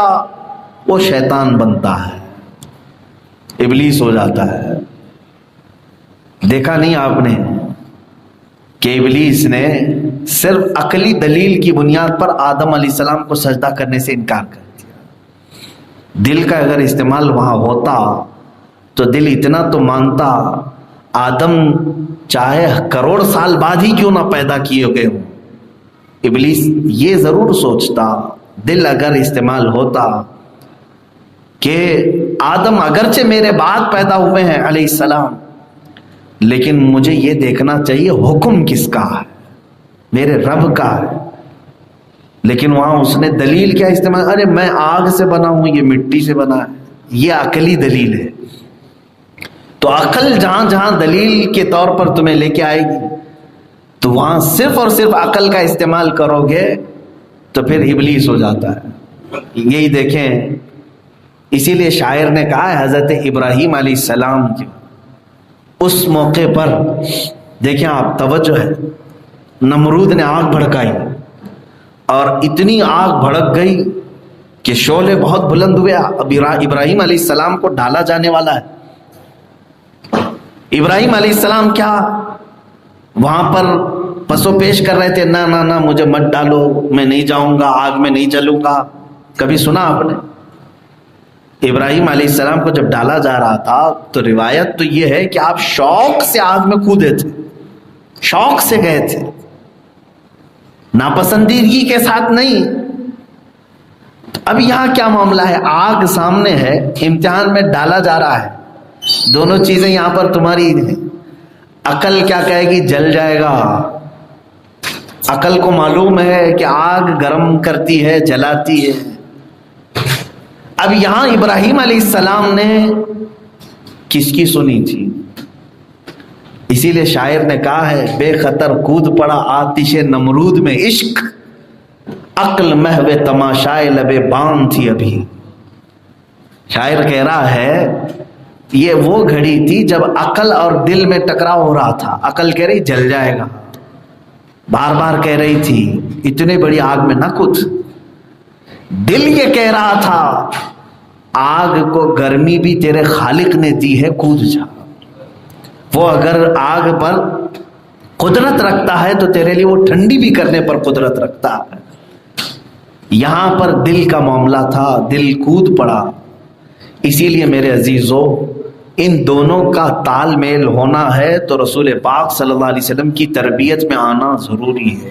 وہ شیطان بنتا ہے، ابلیس ہو جاتا ہے. دیکھا نہیں آپ نے کہ ابلیس نے صرف عقلی دلیل کی بنیاد پر آدم علیہ السلام کو سجدہ کرنے سے انکار کر دیا. دل کا اگر استعمال وہاں ہوتا تو دل اتنا تو مانتا، آدم چاہے کروڑ سال بعد ہی کیوں نہ پیدا کیے گئے ہوں. ابلیس یہ ضرور سوچتا، دل اگر استعمال ہوتا کہ آدم اگرچہ میرے بعد پیدا ہوئے ہیں علیہ السلام، لیکن مجھے یہ دیکھنا چاہیے حکم کس کا ہے، میرے رب کا ہے. لیکن وہاں اس نے دلیل کیا استعمال، ارے میں آگ سے بنا ہوں، یہ مٹی سے بنا ہے. یہ عقلی دلیل ہے. تو عقل جہاں جہاں دلیل کے طور پر تمہیں لے کے آئے گی تو وہاں صرف اور صرف عقل کا استعمال کرو گے تو پھر ابلیس ہو جاتا ہے. یہی دیکھیں، اسی لیے شاعر نے کہا ہے حضرت ابراہیم علیہ السلام کے اس موقع پر دیکھیں آپ، توجہ ہے، نمرود نے آگ بھڑکائی اور اتنی آگ بھڑک گئی کہ شعلے بہت بلند ہوئے. اب ابراہیم علیہ السلام کو ڈالا جانے والا ہے. ابراہیم علیہ السلام کیا وہاں پر پسو پیش کر رہے تھے، نہ نہ نہ مجھے مت ڈالو، میں نہیں جاؤں گا، آگ میں نہیں جلوں گا. کبھی سنا آپ نے؟ ابراہیم علیہ السلام کو جب ڈالا جا رہا تھا تو روایت تو یہ ہے کہ آپ شوق سے آگ میں کودے تھے، شوق سے گئے تھے، ناپسندیدگی کے ساتھ نہیں. اب یہاں کیا معاملہ ہے؟ آگ سامنے ہے، امتحان میں ڈالا جا رہا ہے، دونوں چیزیں یہاں پر تمہاری ہیں. عقل کیا کہے گی؟ جل جائے گا. عقل کو معلوم ہے کہ آگ گرم کرتی ہے، جلاتی ہے. اب یہاں ابراہیم علیہ السلام نے کس کی سنی تھی؟ اسی لیے شاعر نے کہا ہے، بے خطر کود پڑا آتش نمرود میں عشق، عقل محو تماشائے لبے بام تھی ابھی. شاعر کہہ رہا ہے یہ وہ گھڑی تھی جب عقل اور دل میں ٹکراؤ ہو رہا تھا. عقل کہہ رہی جل جائے گا، بار بار کہہ رہی تھی اتنے بڑی آگ میں نہ کود. دل یہ کہہ رہا تھا آگ کو گرمی بھی تیرے خالق نے دی ہے، کود جا. وہ اگر آگ پر قدرت رکھتا ہے تو تیرے لیے وہ ٹھنڈی بھی کرنے پر قدرت رکھتا ہے. یہاں پر دل کا معاملہ تھا، دل کود پڑا. اسی لیے میرے عزیزو، ان دونوں کا تال میل ہونا ہے تو رسول پاک صلی اللہ علیہ وسلم کی تربیت میں آنا ضروری ہے.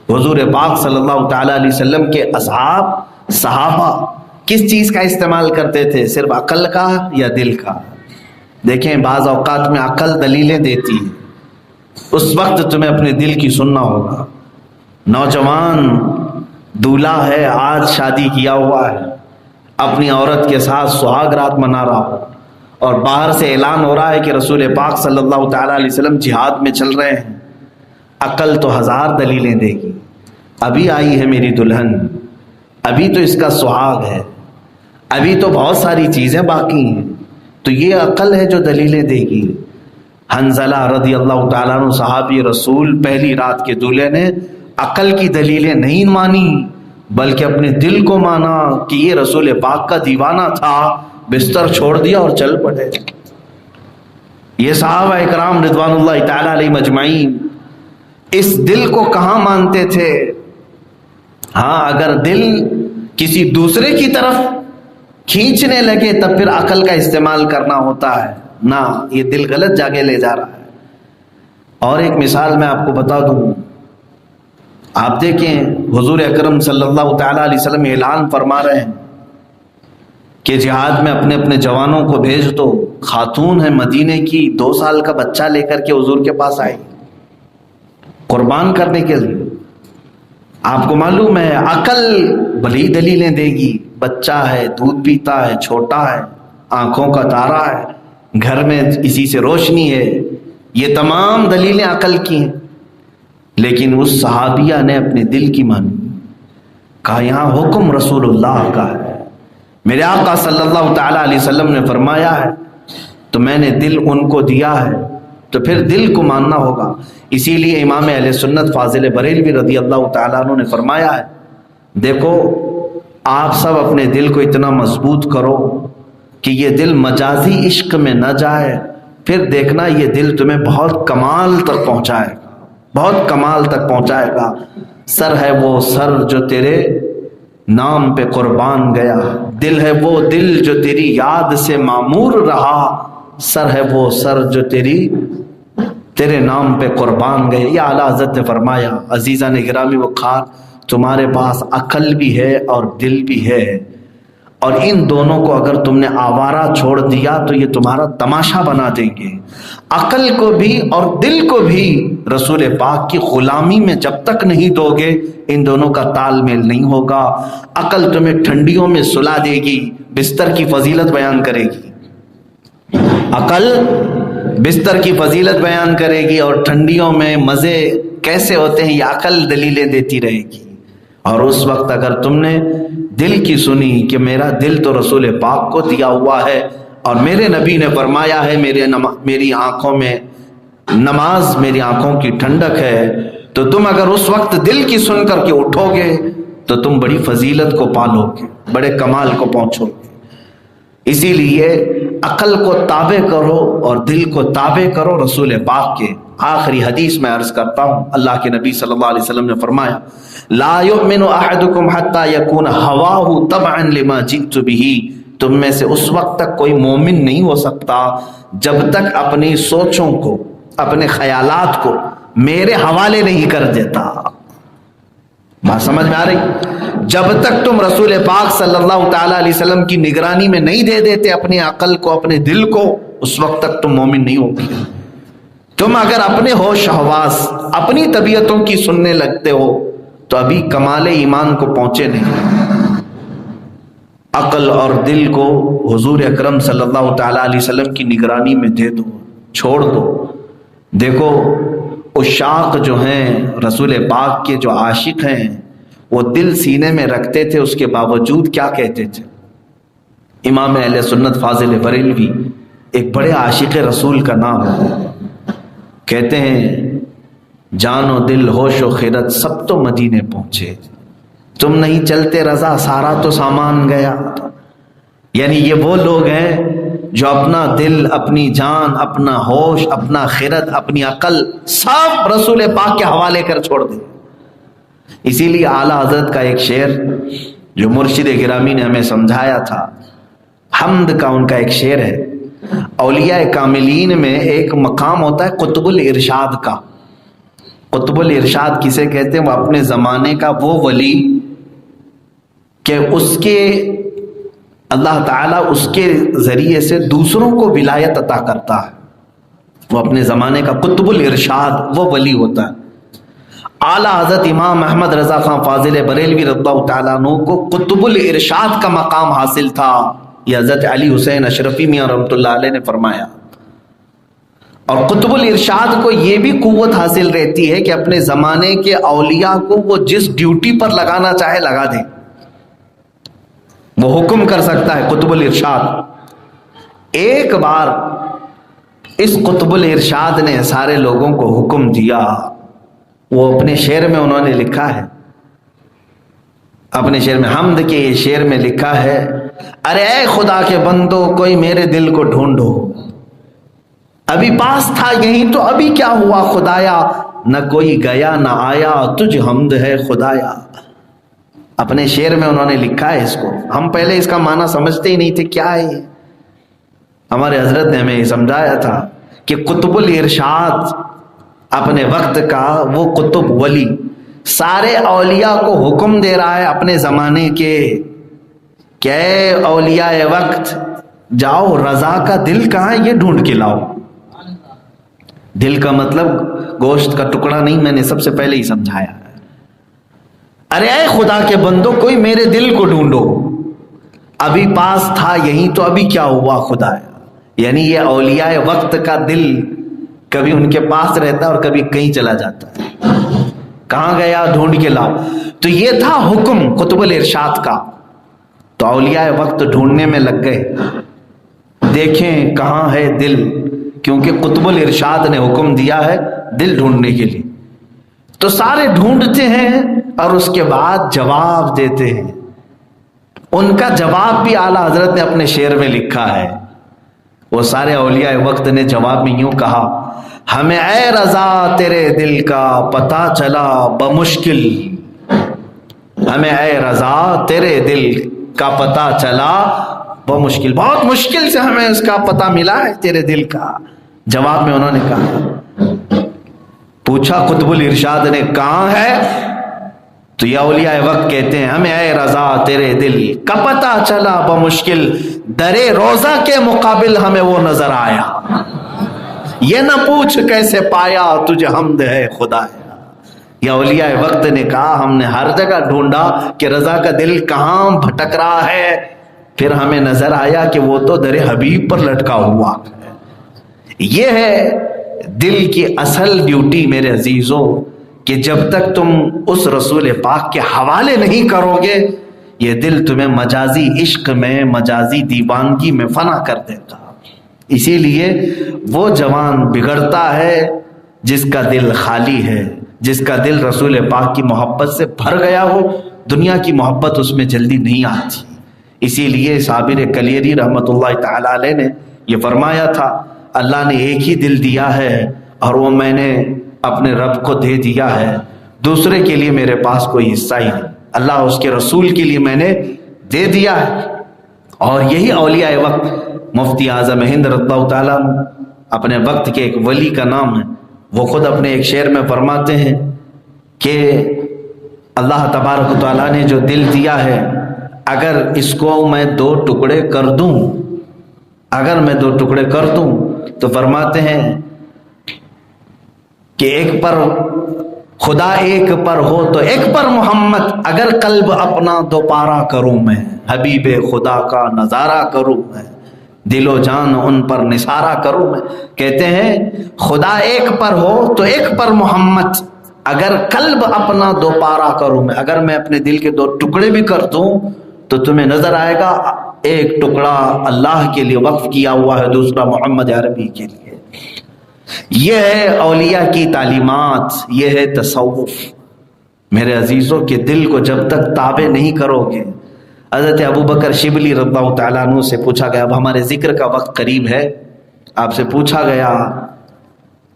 حضور پاک صلی اللہ تعالی علیہ وسلم کے اصحاب، صحابہ کس چیز کا استعمال کرتے تھے؟ صرف عقل کا یا دل کا؟ دیکھیں بعض اوقات میں عقل دلیلیں دیتی ہے، اس وقت تمہیں اپنے دل کی سننا ہوگا. نوجوان دولہا ہے، آج شادی کیا ہوا ہے، اپنی عورت کے ساتھ سہاگ رات منا رہا ہو اور باہر سے اعلان ہو رہا ہے کہ رسول پاک صلی اللہ تعالی علیہ وسلم جہاد میں چل رہے ہیں. عقل تو ہزار دلیلیں دے گی، ابھی آئی ہے میری دلہن، ابھی تو اس کا سہاگ ہے، ابھی تو بہت ساری چیزیں باقی ہیں. تو یہ عقل ہے جو دلیلیں دے گی. حنظلہ رضی اللہ تعالیٰ عنہ صحابی رسول، پہلی رات کے دولہے نے عقل کی دلیلیں نہیں مانی بلکہ اپنے دل کو مانا کہ یہ رسول پاک کا دیوانہ تھا، بستر چھوڑ دیا اور چل پڑے. یہ صحابہ اکرام رضوان اللہ تعالی علیہ مجمعین اس دل کو کہاں مانتے تھے؟ ہاں اگر دل کسی دوسرے کی طرف کھینچنے لگے تب پھر عقل کا استعمال کرنا ہوتا ہے. نہ، یہ دل غلط جگہ لے جا رہا ہے. اور ایک مثال میں آپ کو بتا دوں، آپ دیکھیں حضور اکرم صلی اللہ تعالی علیہ وسلم اعلان فرما رہے ہیں کہ جہاد میں اپنے اپنے جوانوں کو بھیج دو. خاتون ہے مدینے کی، 2 سال کا بچہ لے کر کے حضور کے پاس آئی قربان کرنے کے لیے. آپ کو معلوم ہے عقل بھلی دلیلیں دے گی، بچہ ہے، دودھ پیتا ہے، چھوٹا ہے، آنکھوں کا تارا ہے، گھر میں اسی سے روشنی ہے، یہ تمام دلیلیں عقل کی ہیں. لیکن اس صحابیہ نے اپنے دل کی مانی، کہا یہاں حکم رسول اللہ کا ہے. میرے آقا صلی اللہ تعالی علیہ وسلم نے فرمایا ہے تو میں نے دل ان کو دیا ہے، تو پھر دل کو ماننا ہوگا۔ اسی لیے امام اہل سنت فاضل بریلوی رضی اللہ تعالیٰ عنہ نے فرمایا ہے، دیکھو آپ سب اپنے دل کو اتنا مضبوط کرو کہ یہ دل مجازی عشق میں نہ جائے، پھر دیکھنا یہ دل تمہیں بہت کمال تک پہنچائے گا، بہت کمال تک پہنچائے گا۔ سر ہے وہ سر جو تیرے نام پہ قربان گیا، دل ہے وہ دل جو تیری یاد سے معمور رہا، سر ہے وہ سر جو تیرے نام پہ قربان گئے۔ یہ اعلیٰ حضرت نے فرمایا، عزیزان گرامی وقار، تمہارے پاس عقل بھی ہے اور دل بھی ہے، اور ان دونوں کو اگر تم نے آوارہ چھوڑ دیا تو یہ تمہارا تماشا بنا دیں گے۔ عقل کو بھی اور دل کو بھی رسول پاک کی غلامی میں جب تک نہیں دو گے، ان دونوں کا تال میل نہیں ہوگا۔ عقل تمہیں ٹھنڈیوں میں سلا دے گی، بستر کی فضیلت بیان کرے گی، عقل بستر کی فضیلت بیان کرے گی، اور ٹھنڈیوں میں مزے کیسے ہوتے ہیں یہ عقل دلیلیں دیتی رہے گی۔ اور اس وقت اگر تم نے دل کی سنی کہ میرا دل تو رسول پاک کو دیا ہوا ہے، اور میرے نبی نے فرمایا ہے میری آنکھوں میں نماز میری آنکھوں کی ٹھنڈک ہے، تو تم اگر اس وقت دل کی سن کر کے اٹھو گے تو تم بڑی فضیلت کو پالو گے، بڑے کمال کو پہنچو گے۔ اسی لیے عقل کو تابع کرو اور دل کو تابع کرو رسول پاک کے۔ آخری حدیث میں عرض کرتا ہوں، اللہ کے نبی صلی اللہ علیہ وسلم نے فرمایا، لا یؤمن احدکم حتی یکون ہواہ تبعا لما جئت بہ، تم میں سے اس وقت تک کوئی مومن نہیں ہو سکتا جب تک اپنی سوچوں کو، اپنے خیالات کو میرے حوالے نہیں کر دیتا۔ بات سمجھ میں آ رہی؟ جب تک تم رسول پاک صلی اللہ تعالی علیہ وسلم کی نگرانی میں نہیں دے دیتے اپنی عقل کو، اپنے دل کو، اس وقت تک تم مومن نہیں ہوگے۔ تم اگر اپنے ہوش حواس، اپنی طبیعتوں کی سننے لگتے ہو تو ابھی کمال ایمان کو پہنچے نہیں۔ عقل اور دل کو حضور اکرم صلی اللہ تعالی علیہ وسلم کی نگرانی میں دے دو، چھوڑ دو۔ دیکھو عشاق جو ہیں رسول پاک کے، جو عاشق ہیں، وہ دل سینے میں رکھتے تھے، اس کے باوجود کیا کہتے تھے؟ امام اہل سنت فاضل بریلوی ایک بڑے عاشق رسول کا نام ہے، کہتے ہیں جان و دل ہوش و خرد سب تو مدینے پہنچے، تم نہیں چلتے رضا سارا تو سامان گیا۔ یعنی یہ وہ لوگ ہیں جو اپنا دل، اپنی جان، اپنا ہوش، اپنا خرد، اپنی عقل سب رسول پاک کے حوالے کر چھوڑ دیں۔ اسی لیے اعلیٰ حضرت کا ایک شعر جو مرشد گرامی نے ہمیں سمجھایا تھا، حمد کا ان کا ایک شعر ہے، اولیاء کاملین میں ایک مقام ہوتا ہے قطب الارشاد کا۔ قطب الارشاد کسے کہتے ہیں؟ وہ اپنے زمانے کا وہ ولی کہ اس کے اللہ تعالیٰ اس کے ذریعے سے دوسروں کو ولایت عطا کرتا ہے، وہ اپنے زمانے کا قطب الارشاد وہ ولی ہوتا ہے۔ اعلیٰ حضرت امام احمد رضا خان فاضل بریلوی رضی اللہ تعالیٰ عنہ کو قطب الارشاد کا مقام حاصل تھا، یہ حضرت علی حسین اشرفی میاں رحمۃ اللہ علیہ نے فرمایا۔ اور قطب الارشاد کو یہ بھی قوت حاصل رہتی ہے کہ اپنے زمانے کے اولیاء کو وہ جس ڈیوٹی پر لگانا چاہے لگا دے، وہ حکم کر سکتا ہے قطب الارشاد۔ ایک بار اس قطب الارشاد نے سارے لوگوں کو حکم دیا، وہ اپنے شعر میں انہوں نے لکھا ہے، اپنے شعر میں حمد کے شعر میں لکھا ہے، ارے اے خدا کے بندو کوئی میرے دل کو ڈھونڈو، ابھی پاس تھا یہیں تو ابھی کیا ہوا خدایا، نہ کوئی گیا نہ آیا تجھ حمد ہے خدایا۔ اپنے شعر میں انہوں نے لکھا ہے اس کو۔ ہم پہلے اس کا معنی سمجھتے ہی نہیں تھے کیا ہے یہ۔ ہمارے حضرت نے ہمیں سمجھایا تھا کہ قطب الارشاد اپنے وقت کا وہ قطب ولی سارے اولیاء کو حکم دے رہا ہے اپنے زمانے کے کہ اے اولیاء وقت جاؤ رضا کا دل کہاں ہے یہ ڈھونڈ کے لاؤ۔ دل کا مطلب گوشت کا ٹکڑا نہیں، میں نے سب سے پہلے ہی سمجھایا۔ ارے اے خدا کے بندو کوئی میرے دل کو ڈھونڈو، ابھی پاس تھا یہیں تو ابھی کیا ہوا خدا۔ یعنی یہ اولیاء وقت کا دل کبھی ان کے پاس رہتا ہے اور کبھی کہیں چلا جاتا ہے، کہاں گیا ڈھونڈ کے لاؤ۔ تو یہ تھا حکم قطب الارشاد کا، تو اولیاء وقت ڈھونڈنے میں لگ گئے۔ دیکھیں کہاں ہے دل، کیونکہ قطب الارشاد نے حکم دیا ہے دل ڈھونڈنے کے لیے. تو سارے ڈھونڈتے ہیں اور اس کے بعد جواب دیتے ہیں. ان کا جواب بھی اعلیٰ حضرت نے اپنے شعر میں لکھا ہے. وہ سارے اولیاء وقت نے جواب میں یوں کہا: ہمیں اے رضا تیرے دل کا پتہ چلا بمشکل، ہمیں اے رضا تیرے دل کا پتہ چلا بمشکل، بہت مشکل سے ہمیں اس کا پتہ ملا ہے تیرے دل کا. جواب میں انہوں نے کہا، پوچھا قطب الارشاد نے کہاں ہے؟ تو یہ اولیاء وقت کہتے ہیں ہمیں اے رضا تیرے دل کا پتہ چلا بمشکل، درے روزہ کے مقابل ہمیں وہ نظر آیا. یہ نہ پوچھ کیسے پایا تجھے حمد ہے خدایا. یہ اولیاء وقت نے کہا ہم نے ہر جگہ ڈھونڈا کہ رضا کا دل کہاں بھٹک رہا ہے، پھر ہمیں نظر آیا کہ وہ تو در حبیب پر لٹکا ہوا ہے. یہ ہے دل کی اصل ڈیوٹی میرے عزیزوں، کہ جب تک تم اس رسول پاک کے حوالے نہیں کرو گے یہ دل تمہیں مجازی عشق میں، مجازی دیوانگی میں فنا کر دے گا. اسی لیے وہ جوان بگڑتا ہے جس کا دل خالی ہے، جس کا دل رسول پاک کی محبت سے بھر گیا ہو. دنیا کی محبت اس میں جلدی نہیں آتی. اسی لیے صابر کلیری رحمۃ اللہ تعالی علیہ نے یہ فرمایا تھا، اللہ نے ایک ہی دل دیا ہے اور وہ میں نے اپنے رب کو دے دیا ہے، دوسرے کے لیے میرے پاس کوئی حصہ ہی نہیں، اللہ اس کے رسول کے لیے میں نے دے دیا ہے. اور یہی اولیاء وقت، مفتی اعظم ہند رضی اللہ تعالیٰ اپنے وقت کے ایک ولی کا نام ہے، وہ خود اپنے ایک شعر میں فرماتے ہیں کہ اللہ تبارک و تعالیٰ نے جو دل دیا ہے اگر اس کو میں 2 ٹکڑے کر دوں، اگر میں 2 ٹکڑے کر دوں تو فرماتے ہیں کہ ایک پر خدا ایک پر ہو تو ایک پر محمد، اگر قلب اپنا دوپارہ کروں میں، حبیب خدا کا نظارہ کروں میں، دل و جان ان پر نثارہ کروں میں. کہتے ہیں خدا ایک پر ہو تو ایک پر محمد، اگر قلب اپنا دوپارہ کروں میں، اگر میں اپنے دل کے 2 ٹکڑے بھی کر دوں تو تمہیں نظر آئے گا ایک ٹکڑا اللہ کے لیے وقف کیا ہوا ہے، دوسرا محمد عربی کے لیے. یہ ہے اولیاء کی تعلیمات، یہ ہے تصوف. میرے عزیزوں کے دل کو جب تک تابع نہیں کرو گے. حضرت ابو بکر شبلی رضی اللہ تعالیٰ عنہ سے پوچھا گیا، اب ہمارے ذکر کا وقت قریب ہے، آپ سے پوچھا گیا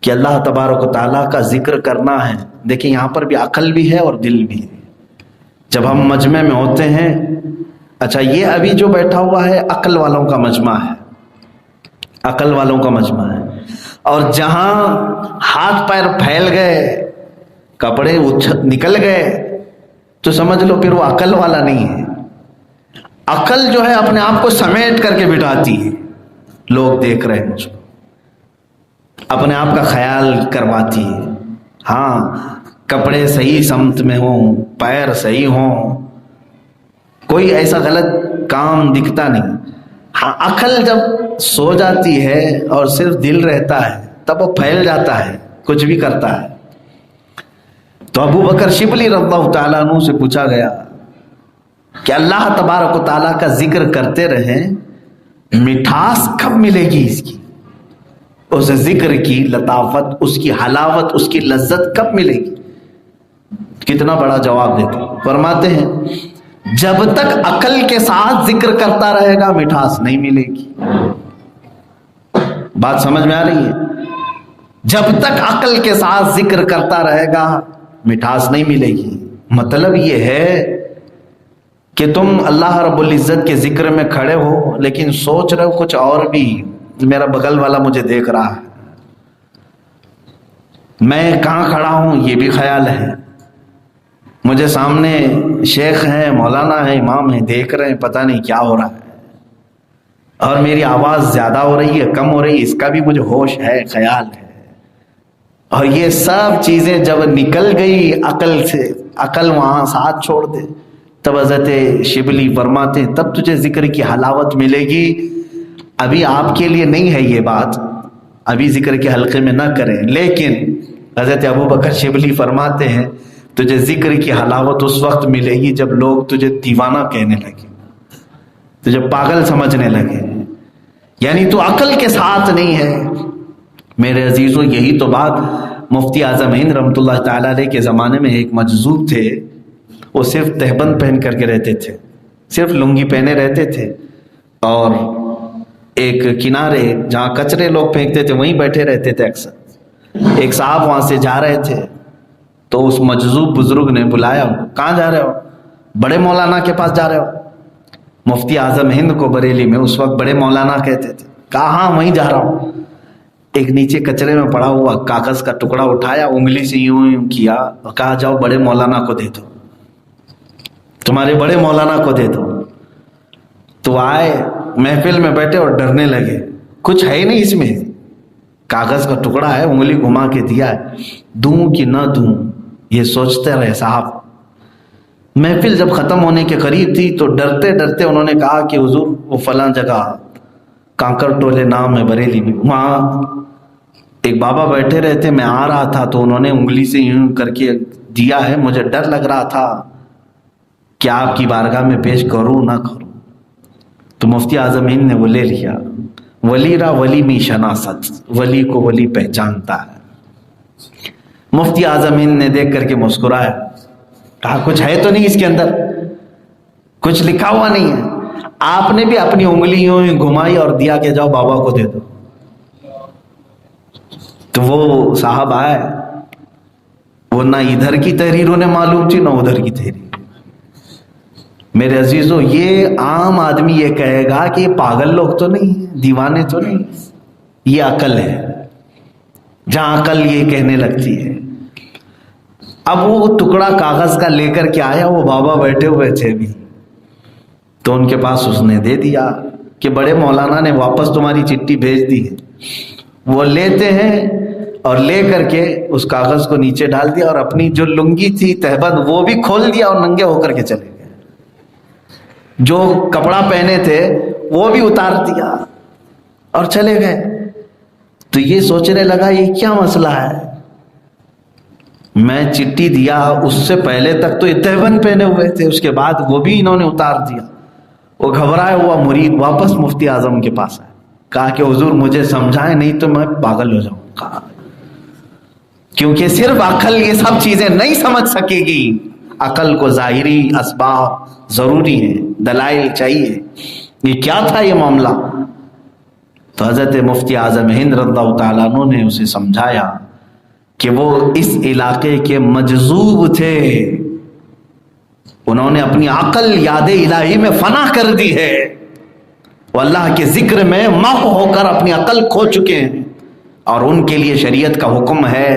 کہ اللہ تبارک و تعالیٰ کا ذکر کرنا ہے. دیکھیں یہاں پر بھی عقل بھی ہے اور دل بھی ہے. جب ہم مجمع میں ہوتے ہیں، اچھا یہ ابھی جو بیٹھا ہوا ہے عقل والوں کا مجمع ہے، عقل والوں کا مجمع ہے، اور جہاں ہاتھ پیر پھیل گئے، کپڑے نکل گئے تو سمجھ لو پھر وہ عقل والا نہیں ہے. عقل جو ہے اپنے آپ کو سمیٹ کر کے بٹھاتی ہے، لوگ دیکھ رہے ہیں مجھ کو، اپنے آپ کا خیال کرواتی ہے. ہاں کپڑے صحیح سمت میں ہوں، پیر صحیح ہوں، کوئی ایسا غلط کام دکھتا نہیں. ہاں عقل جب سو جاتی ہے اور صرف دل رہتا ہے تب وہ پھیل جاتا ہے، کچھ بھی کرتا ہے. تو ابو بکر شبلی رضی اللہ تعالیٰ عنہ سے پوچھا گیا کہ اللہ تبارک و تعالیٰ کا ذکر کرتے رہیں، مٹھاس کب ملے گی اس کی، اس ذکر کی لطافت، اس کی حلاوت، اس کی لذت کب ملے گی؟ کتنا بڑا جواب دیتے ہیں. فرماتے ہیں جب تک عقل کے ساتھ ذکر کرتا رہے گا مٹھاس نہیں ملے گی. بات سمجھ میں آ رہی ہے؟ جب تک عقل کے ساتھ ذکر کرتا رہے گا مٹھاس نہیں ملے گی. مطلب یہ ہے کہ تم اللہ رب العزت کے ذکر میں کھڑے ہو لیکن سوچ رہے ہو کچھ اور بھی، میرا بغل والا مجھے دیکھ رہا ہے، میں کہاں کھڑا ہوں یہ بھی خیال ہے، مجھے سامنے شیخ ہیں، مولانا ہیں، امام ہیں، دیکھ رہے ہیں، پتہ نہیں کیا ہو رہا ہے، اور میری آواز زیادہ ہو رہی ہے کم ہو رہی ہے اس کا بھی مجھے ہوش ہے، خیال ہے. اور یہ سب چیزیں جب نکل گئی عقل سے، عقل وہاں ساتھ چھوڑ دے، تب حضرت شبلی فرماتے ہیں تب تجھے ذکر کی حلاوت ملے گی. ابھی آپ کے لیے نہیں ہے یہ بات، ابھی ذکر کے حلقے میں نہ کریں، لیکن حضرت ابو بکر شبلی فرماتے ہیں تجھے ذکر کی حلاوت اس وقت ملے گی جب لوگ تجھے دیوانہ کہنے لگے، تجھے پاگل سمجھنے لگے. یعنی تو عقل کے ساتھ نہیں ہے۔ میرے عزیزو، یہی تو بات مفتی اعظم ہند رحمۃ اللہ تعالیٰ علیہ کے زمانے میں ایک مجذوب تھے، وہ صرف تہبند پہن کر کے رہتے تھے، صرف لنگی پہنے رہتے تھے، اور ایک کنارے جہاں کچرے لوگ پھینکتے تھے وہیں بیٹھے رہتے تھے اکثر۔ ایک صاحب وہاں سے جا رہے تھے تو اس مجذوب بزرگ نے بلایا، کہاں جا رہے ہو؟ بڑے مولانا کے پاس جا رہے ہو؟ مفتی اعظم ہند کو بریلی میں اس وقت بڑے مولانا کہتے تھے۔ کہا ہاں وہیں جا رہا ہوں۔ ایک نیچے کچرے میں پڑا ہوا کاغذ کا ٹکڑا اٹھایا، انگلی سے یوں یوں کیا اور کہا جاؤ بڑے مولانا کو دے دو، تمہارے بڑے مولانا کو دے دو۔ تو آئے محفل میں بیٹھے اور ڈرنے لگے، کچھ ہے ہی نہیں اس میں، کاغذ کا ٹکڑا ہے، انگلی گھما کے دیا ہے، دوں کہ نہ دوں یہ سوچتے رہے صاحب۔ محفل جب ختم ہونے کے قریب تھی تو ڈرتے ڈرتے انہوں نے کہا کہ حضور وہ فلاں جگہ کانکر ٹولے نام ہے بریلی میں، وہاں ایک بابا بیٹھے رہے تھے، میں آ رہا تھا تو انہوں نے انگلی سے یوں کر کے دیا ہے، مجھے ڈر لگ رہا تھا کہ آپ کی بارگاہ میں پیش کروں نہ کروں۔ تو مفتی اعظم ہند نے وہ لے لیا، ولی را ولی می شناست، ولی کو ولی پہچانتا ہے۔ مفتی اعظم ہند نے دیکھ کر کے مسکرایا، کہا کچھ ہے تو نہیں اس کے اندر، کچھ لکھا ہوا نہیں ہے۔ آپ نے بھی اپنی انگلیوں گھمائی اور دیا کہ جاؤ بابا کو دے دو۔ تو وہ صاحب آئے، وہ نہ ادھر کی تحریر انہیں معلوم تھی نہ ادھر کی تحریر۔ میرے عزیزو، یہ عام آدمی یہ کہے گا کہ یہ پاگل لوگ تو نہیں ہیں، دیوانے تو نہیں، یہ عقل ہے، جہاں عقل یہ کہنے لگتی ہے۔ اب وہ ٹکڑا کاغذ کا لے کر کے آیا، وہ بابا بیٹھے ہوئے تھے بھی، تو ان کے پاس اس نے دے دیا کہ بڑے مولانا نے واپس تمہاری چٹھی بھیج دی ہے۔ وہ لیتے ہیں اور لے کر کے اس کاغذ کو نیچے ڈال دیا اور اپنی جو لنگی تھی تہبند وہ بھی کھول دیا اور ننگے ہو کر کے چلے گئے، جو کپڑا پہنے تھے وہ بھی اتار دیا اور چلے گئے۔ تو یہ سوچنے لگا یہ کیا مسئلہ ہے، میں چٹھی دیا اس سے پہلے تک تو یہ تہبند پہنے ہوئے تھے، اس کے بعد وہ بھی انہوں نے اتار دیا۔ وہ گھبرایا ہوا مرید واپس مفتی اعظم کے پاس آیا، کہا کہ حضور مجھے سمجھائیں نہیں تو میں پاگل ہو جاؤں گا، کیونکہ صرف عقل یہ سب چیزیں نہیں سمجھ سکے گی، عقل کو ظاہری اسباب ضروری ہیں، دلائل چاہیے۔ یہ کیا تھا یہ معاملہ؟ تو حضرت مفتی اعظم ہند رضی اللہ تعالیٰ عنہ نے اسے سمجھایا کہ وہ اس علاقے کے مجذوب تھے، انہوں نے اپنی عقل یاد الہی میں فنا کر دی ہے، وہ اللہ کے ذکر میں محو ہو کر اپنی عقل کھو چکے ہیں، اور ان کے لیے شریعت کا حکم ہے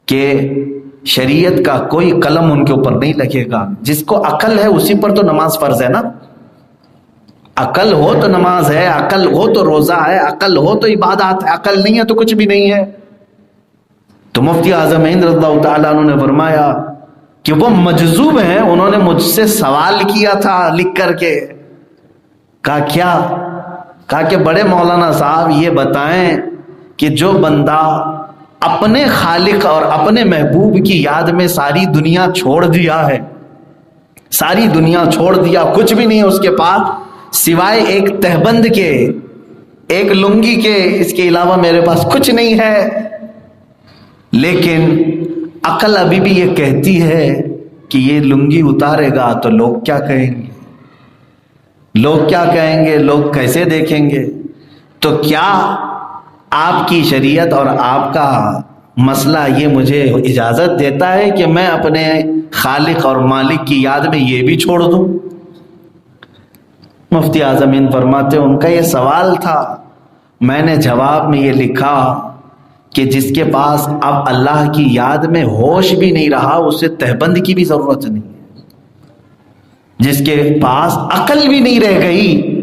کہ شریعت کا کوئی قلم ان کے اوپر نہیں لگے گا۔ جس کو عقل ہے اسی پر تو نماز فرض ہے نا، عقل ہو تو نماز ہے، عقل ہو تو روزہ ہے، عقل ہو تو عبادات ہے، عقل نہیں ہے تو کچھ بھی نہیں ہے۔ تو مفتی اعظم ہند رضی اللہ تعالیٰ عنہ نے فرمایا کہ وہ مجذوب ہیں، انہوں نے مجھ سے سوال کیا تھا لکھ کر کے، کہا کیا؟ کہا کہ بڑے مولانا صاحب یہ بتائیں کہ جو بندہ اپنے خالق اور اپنے محبوب کی یاد میں ساری دنیا چھوڑ دیا ہے، ساری دنیا چھوڑ دیا، کچھ بھی نہیں ہے اس کے پاس سوائے ایک تہبند کے، ایک لنگی کے، اس کے علاوہ میرے پاس کچھ نہیں ہے، لیکن عقل ابھی بھی یہ کہتی ہے کہ یہ لنگی اتارے گا تو لوگ کیا کہیں گے، لوگ کیا کہیں گے، لوگ کیسے دیکھیں گے؟ تو کیا آپ کی شریعت اور آپ کا مسئلہ یہ مجھے اجازت دیتا ہے کہ میں اپنے خالق اور مالک کی یاد میں یہ بھی چھوڑ دوں؟ مفتی اعظم ہند فرماتے ان کا یہ سوال تھا، میں نے جواب میں یہ لکھا کہ جس کے پاس اب اللہ کی یاد میں ہوش بھی نہیں رہا اسے تہبند کی بھی ضرورت نہیں ہے، جس کے پاس عقل بھی نہیں رہ گئی،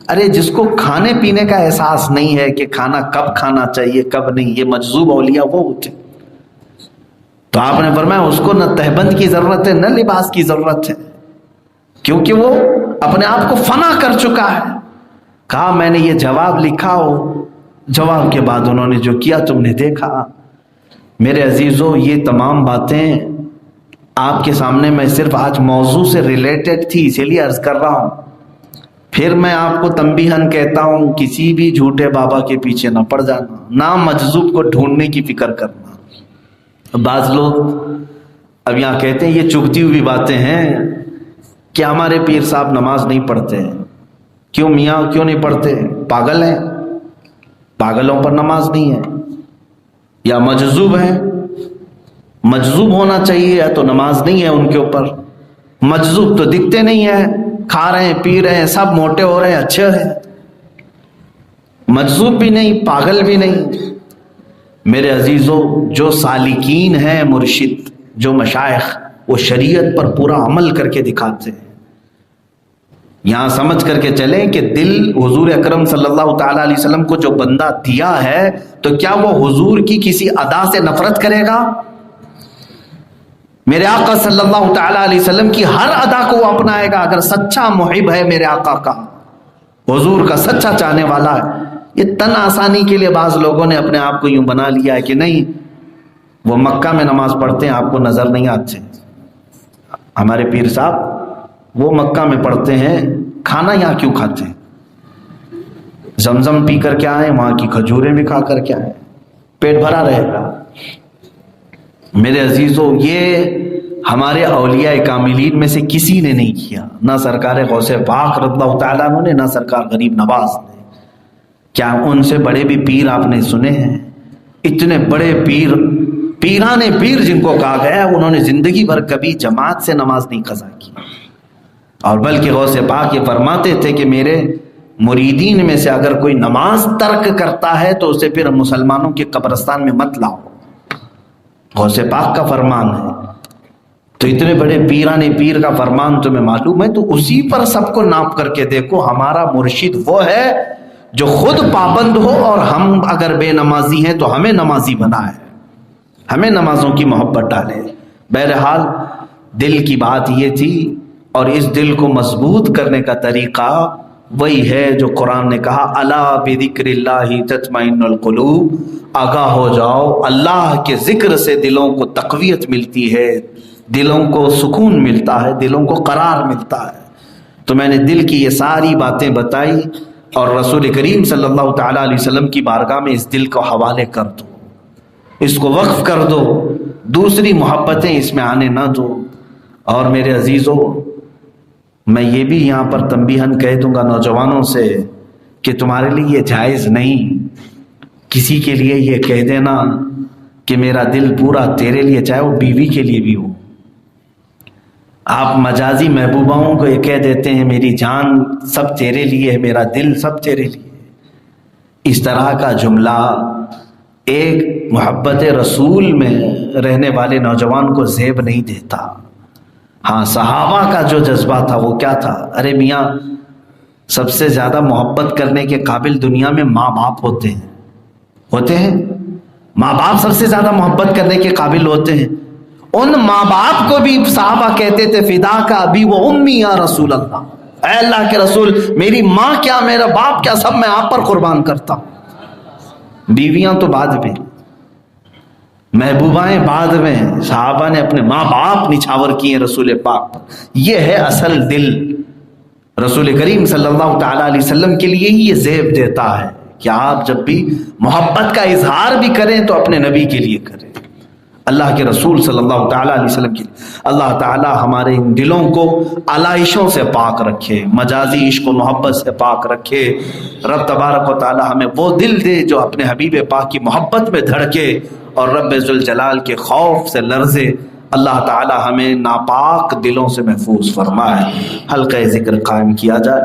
ارے جس کو کھانے پینے کا احساس نہیں ہے کہ کھانا کب کھانا چاہیے کب نہیں، یہ مجذوب اولیاء وہ ہوتے۔ تو آپ نے فرمایا اس کو نہ تہبند کی ضرورت ہے نہ لباس کی ضرورت ہے، کیونکہ وہ اپنے آپ کو فنا کر چکا ہے۔ کہا میں نے یہ جواب لکھا ہو، جواب کے بعد انہوں نے جو کیا تم نے دیکھا۔ میرے عزیزو یہ تمام باتیں آپ کے سامنے میں صرف آج موضوع سے ریلیٹڈ تھی، اسی لیے عرض کر رہا ہوں، پھر میں آپ کو تنبیہن کہتا ہوں کسی بھی جھوٹے بابا کے پیچھے نہ پڑ جانا، نہ مجذوب کو ڈھونڈنے کی فکر کرنا۔ بعض لوگ اب یہاں کہتے ہیں یہ چبھتی ہوئی باتیں ہیں کہ ہمارے پیر صاحب نماز نہیں پڑھتے ہیں۔ کیوں میاں کیوں نہیں پڑھتے؟ پاگل ہیں؟ پاگلوں پر نماز نہیں ہے یا مجذوب ہیں؟ مجذوب ہونا چاہیے یا تو نماز نہیں ہے ان کے اوپر۔ مجذوب تو دکھتے نہیں ہیں، کھا رہے ہیں پی رہے ہیں، سب موٹے ہو رہے ہیں، اچھے ہیں۔ مجذوب بھی نہیں، پاگل بھی نہیں۔ میرے عزیزوں، جو سالکین ہیں مرشد، جو مشائخ، وہ شریعت پر پورا عمل کر کے دکھاتے ہیں۔ یہاں سمجھ کر کے چلیں کہ دل حضور اکرم صلی اللہ تعالی علیہ وسلم کو جو بندہ دیا ہے تو کیا وہ حضور کی کسی ادا سے نفرت کرے گا؟ میرے آقا صلی اللہ تعالی علیہ وسلم کی ہر ادا کو وہ اپنائے گا اگر سچا محب ہے میرے آقا کا، حضور کا سچا چاہنے والا ہے۔ یہ تن آسانی کے لیے بعض لوگوں نے اپنے آپ کو یوں بنا لیا ہے کہ نہیں وہ مکہ میں نماز پڑھتے ہیں آپ کو نظر نہیں آتے، ہمارے پیر صاحب وہ مکہ میں پڑھتے ہیں، کھانا یہاں کیوں کھاتے ہیں؟ زمزم پی کر کے آئے، وہاں کی کھجوریں بھی کھا کر کے آئے، پیٹ بھرا رہے گا۔ میرے عزیزوں، یہ ہمارے اولیاء کاملین میں سے کسی نے نہیں کیا، نہ سرکار غوث پاک رضی اللہ تعالیٰ عنہ نے، نہ سرکار غریب نواز نے۔ کیا ان سے بڑے بھی پیر آپ نے سنے ہیں؟ اتنے بڑے پیر، پیران پیر جن کو کہا گیا ہے، انہوں نے زندگی بھر کبھی جماعت سے نماز نہیں قضا کی، اور بلکہ غوث پاک یہ فرماتے تھے کہ میرے مریدین میں سے اگر کوئی نماز ترک کرتا ہے تو اسے پھر مسلمانوں کے قبرستان میں مت لاؤ۔ غوث پاک کا فرمان ہے، تو اتنے بڑے پیران پیر کا فرمان تمہیں معلوم ہے، تو اسی پر سب کو ناپ کر کے دیکھو۔ ہمارا مرشد وہ ہے جو خود پابند ہو، اور ہم اگر بے نمازی ہیں تو ہمیں نمازی بنائے، ہمیں نمازوں کی محبت ڈالے۔ بہرحال دل کی بات یہ تھی، اور اس دل کو مضبوط کرنے کا طریقہ وہی ہے جو قرآن نے کہا الا بذکر اللہ تطمئن القلوب، آگاہ ہو جاؤ، اللہ کے ذکر سے دلوں کو تقویت ملتی ہے، دلوں کو سکون ملتا ہے، دلوں کو قرار ملتا ہے۔ تو میں نے دل کی یہ ساری باتیں بتائی، اور رسول کریم صلی اللہ تعالیٰ علیہ وسلم کی بارگاہ میں اس دل کو حوالے کر دو، اس کو وقف کر دو، دوسری محبتیں اس میں آنے نہ دو۔ اور میرے عزیزوں، میں یہ بھی یہاں پر تنبیہن کہہ دوں گا نوجوانوں سے کہ تمہارے لیے یہ جائز نہیں کسی کے لیے یہ کہہ دینا کہ میرا دل پورا تیرے لیے، چاہے وہ بیوی کے لیے بھی ہو۔ آپ مجازی محبوباؤں کو یہ کہہ دیتے ہیں میری جان سب تیرے لیے ہے، میرا دل سب تیرے لیے۔ اس طرح کا جملہ ایک محبت رسول میں رہنے والے نوجوان کو زیب نہیں دیتا۔ ہاں، صحابہ کا جو جذبہ تھا وہ کیا تھا؟ ارے میاں، سب سے زیادہ محبت کرنے کے قابل دنیا میں ماں باپ ہوتے ہیں، ماں باپ سب سے زیادہ محبت کرنے کے قابل ہوتے ہیں۔ ان ماں باپ کو بھی صحابہ کہتے تھے فدا کا ابی و امی یا رسول اللہ، اے اللہ کے رسول، میری ماں کیا میرا باپ کیا، سب میں آپ پر قربان کرتا ہوں۔ بیویاں تو بعد میں، محبوبائیں بعد میں، صحابہ نے اپنے ماں باپ نچھاور کیے رسول پاک پر۔ یہ ہے اصل دل۔ رسول کریم صلی اللہ تعالیٰ علیہ وسلم کے لیے ہی یہ زیب دیتا ہے کہ آپ جب بھی محبت کا اظہار بھی کریں تو اپنے نبی کے لیے کریں، اللہ کے رسول صلی اللہ تعالیٰ علیہ وسلم کے لیے۔ اللہ تعالیٰ ہمارے ان دلوں کو علائشوں سے پاک رکھے، مجازی عشق و محبت سے پاک رکھے۔ رب تبارک و تعالیٰ ہمیں وہ دل دے جو اپنے حبیب پاک کی محبت میں دھڑکے اور رب ذوالجلال کے خوف سے لرزے۔ اللہ تعالیٰ ہمیں ناپاک دلوں سے محفوظ فرمائے۔ حلقہ ذکر قائم کیا جائے۔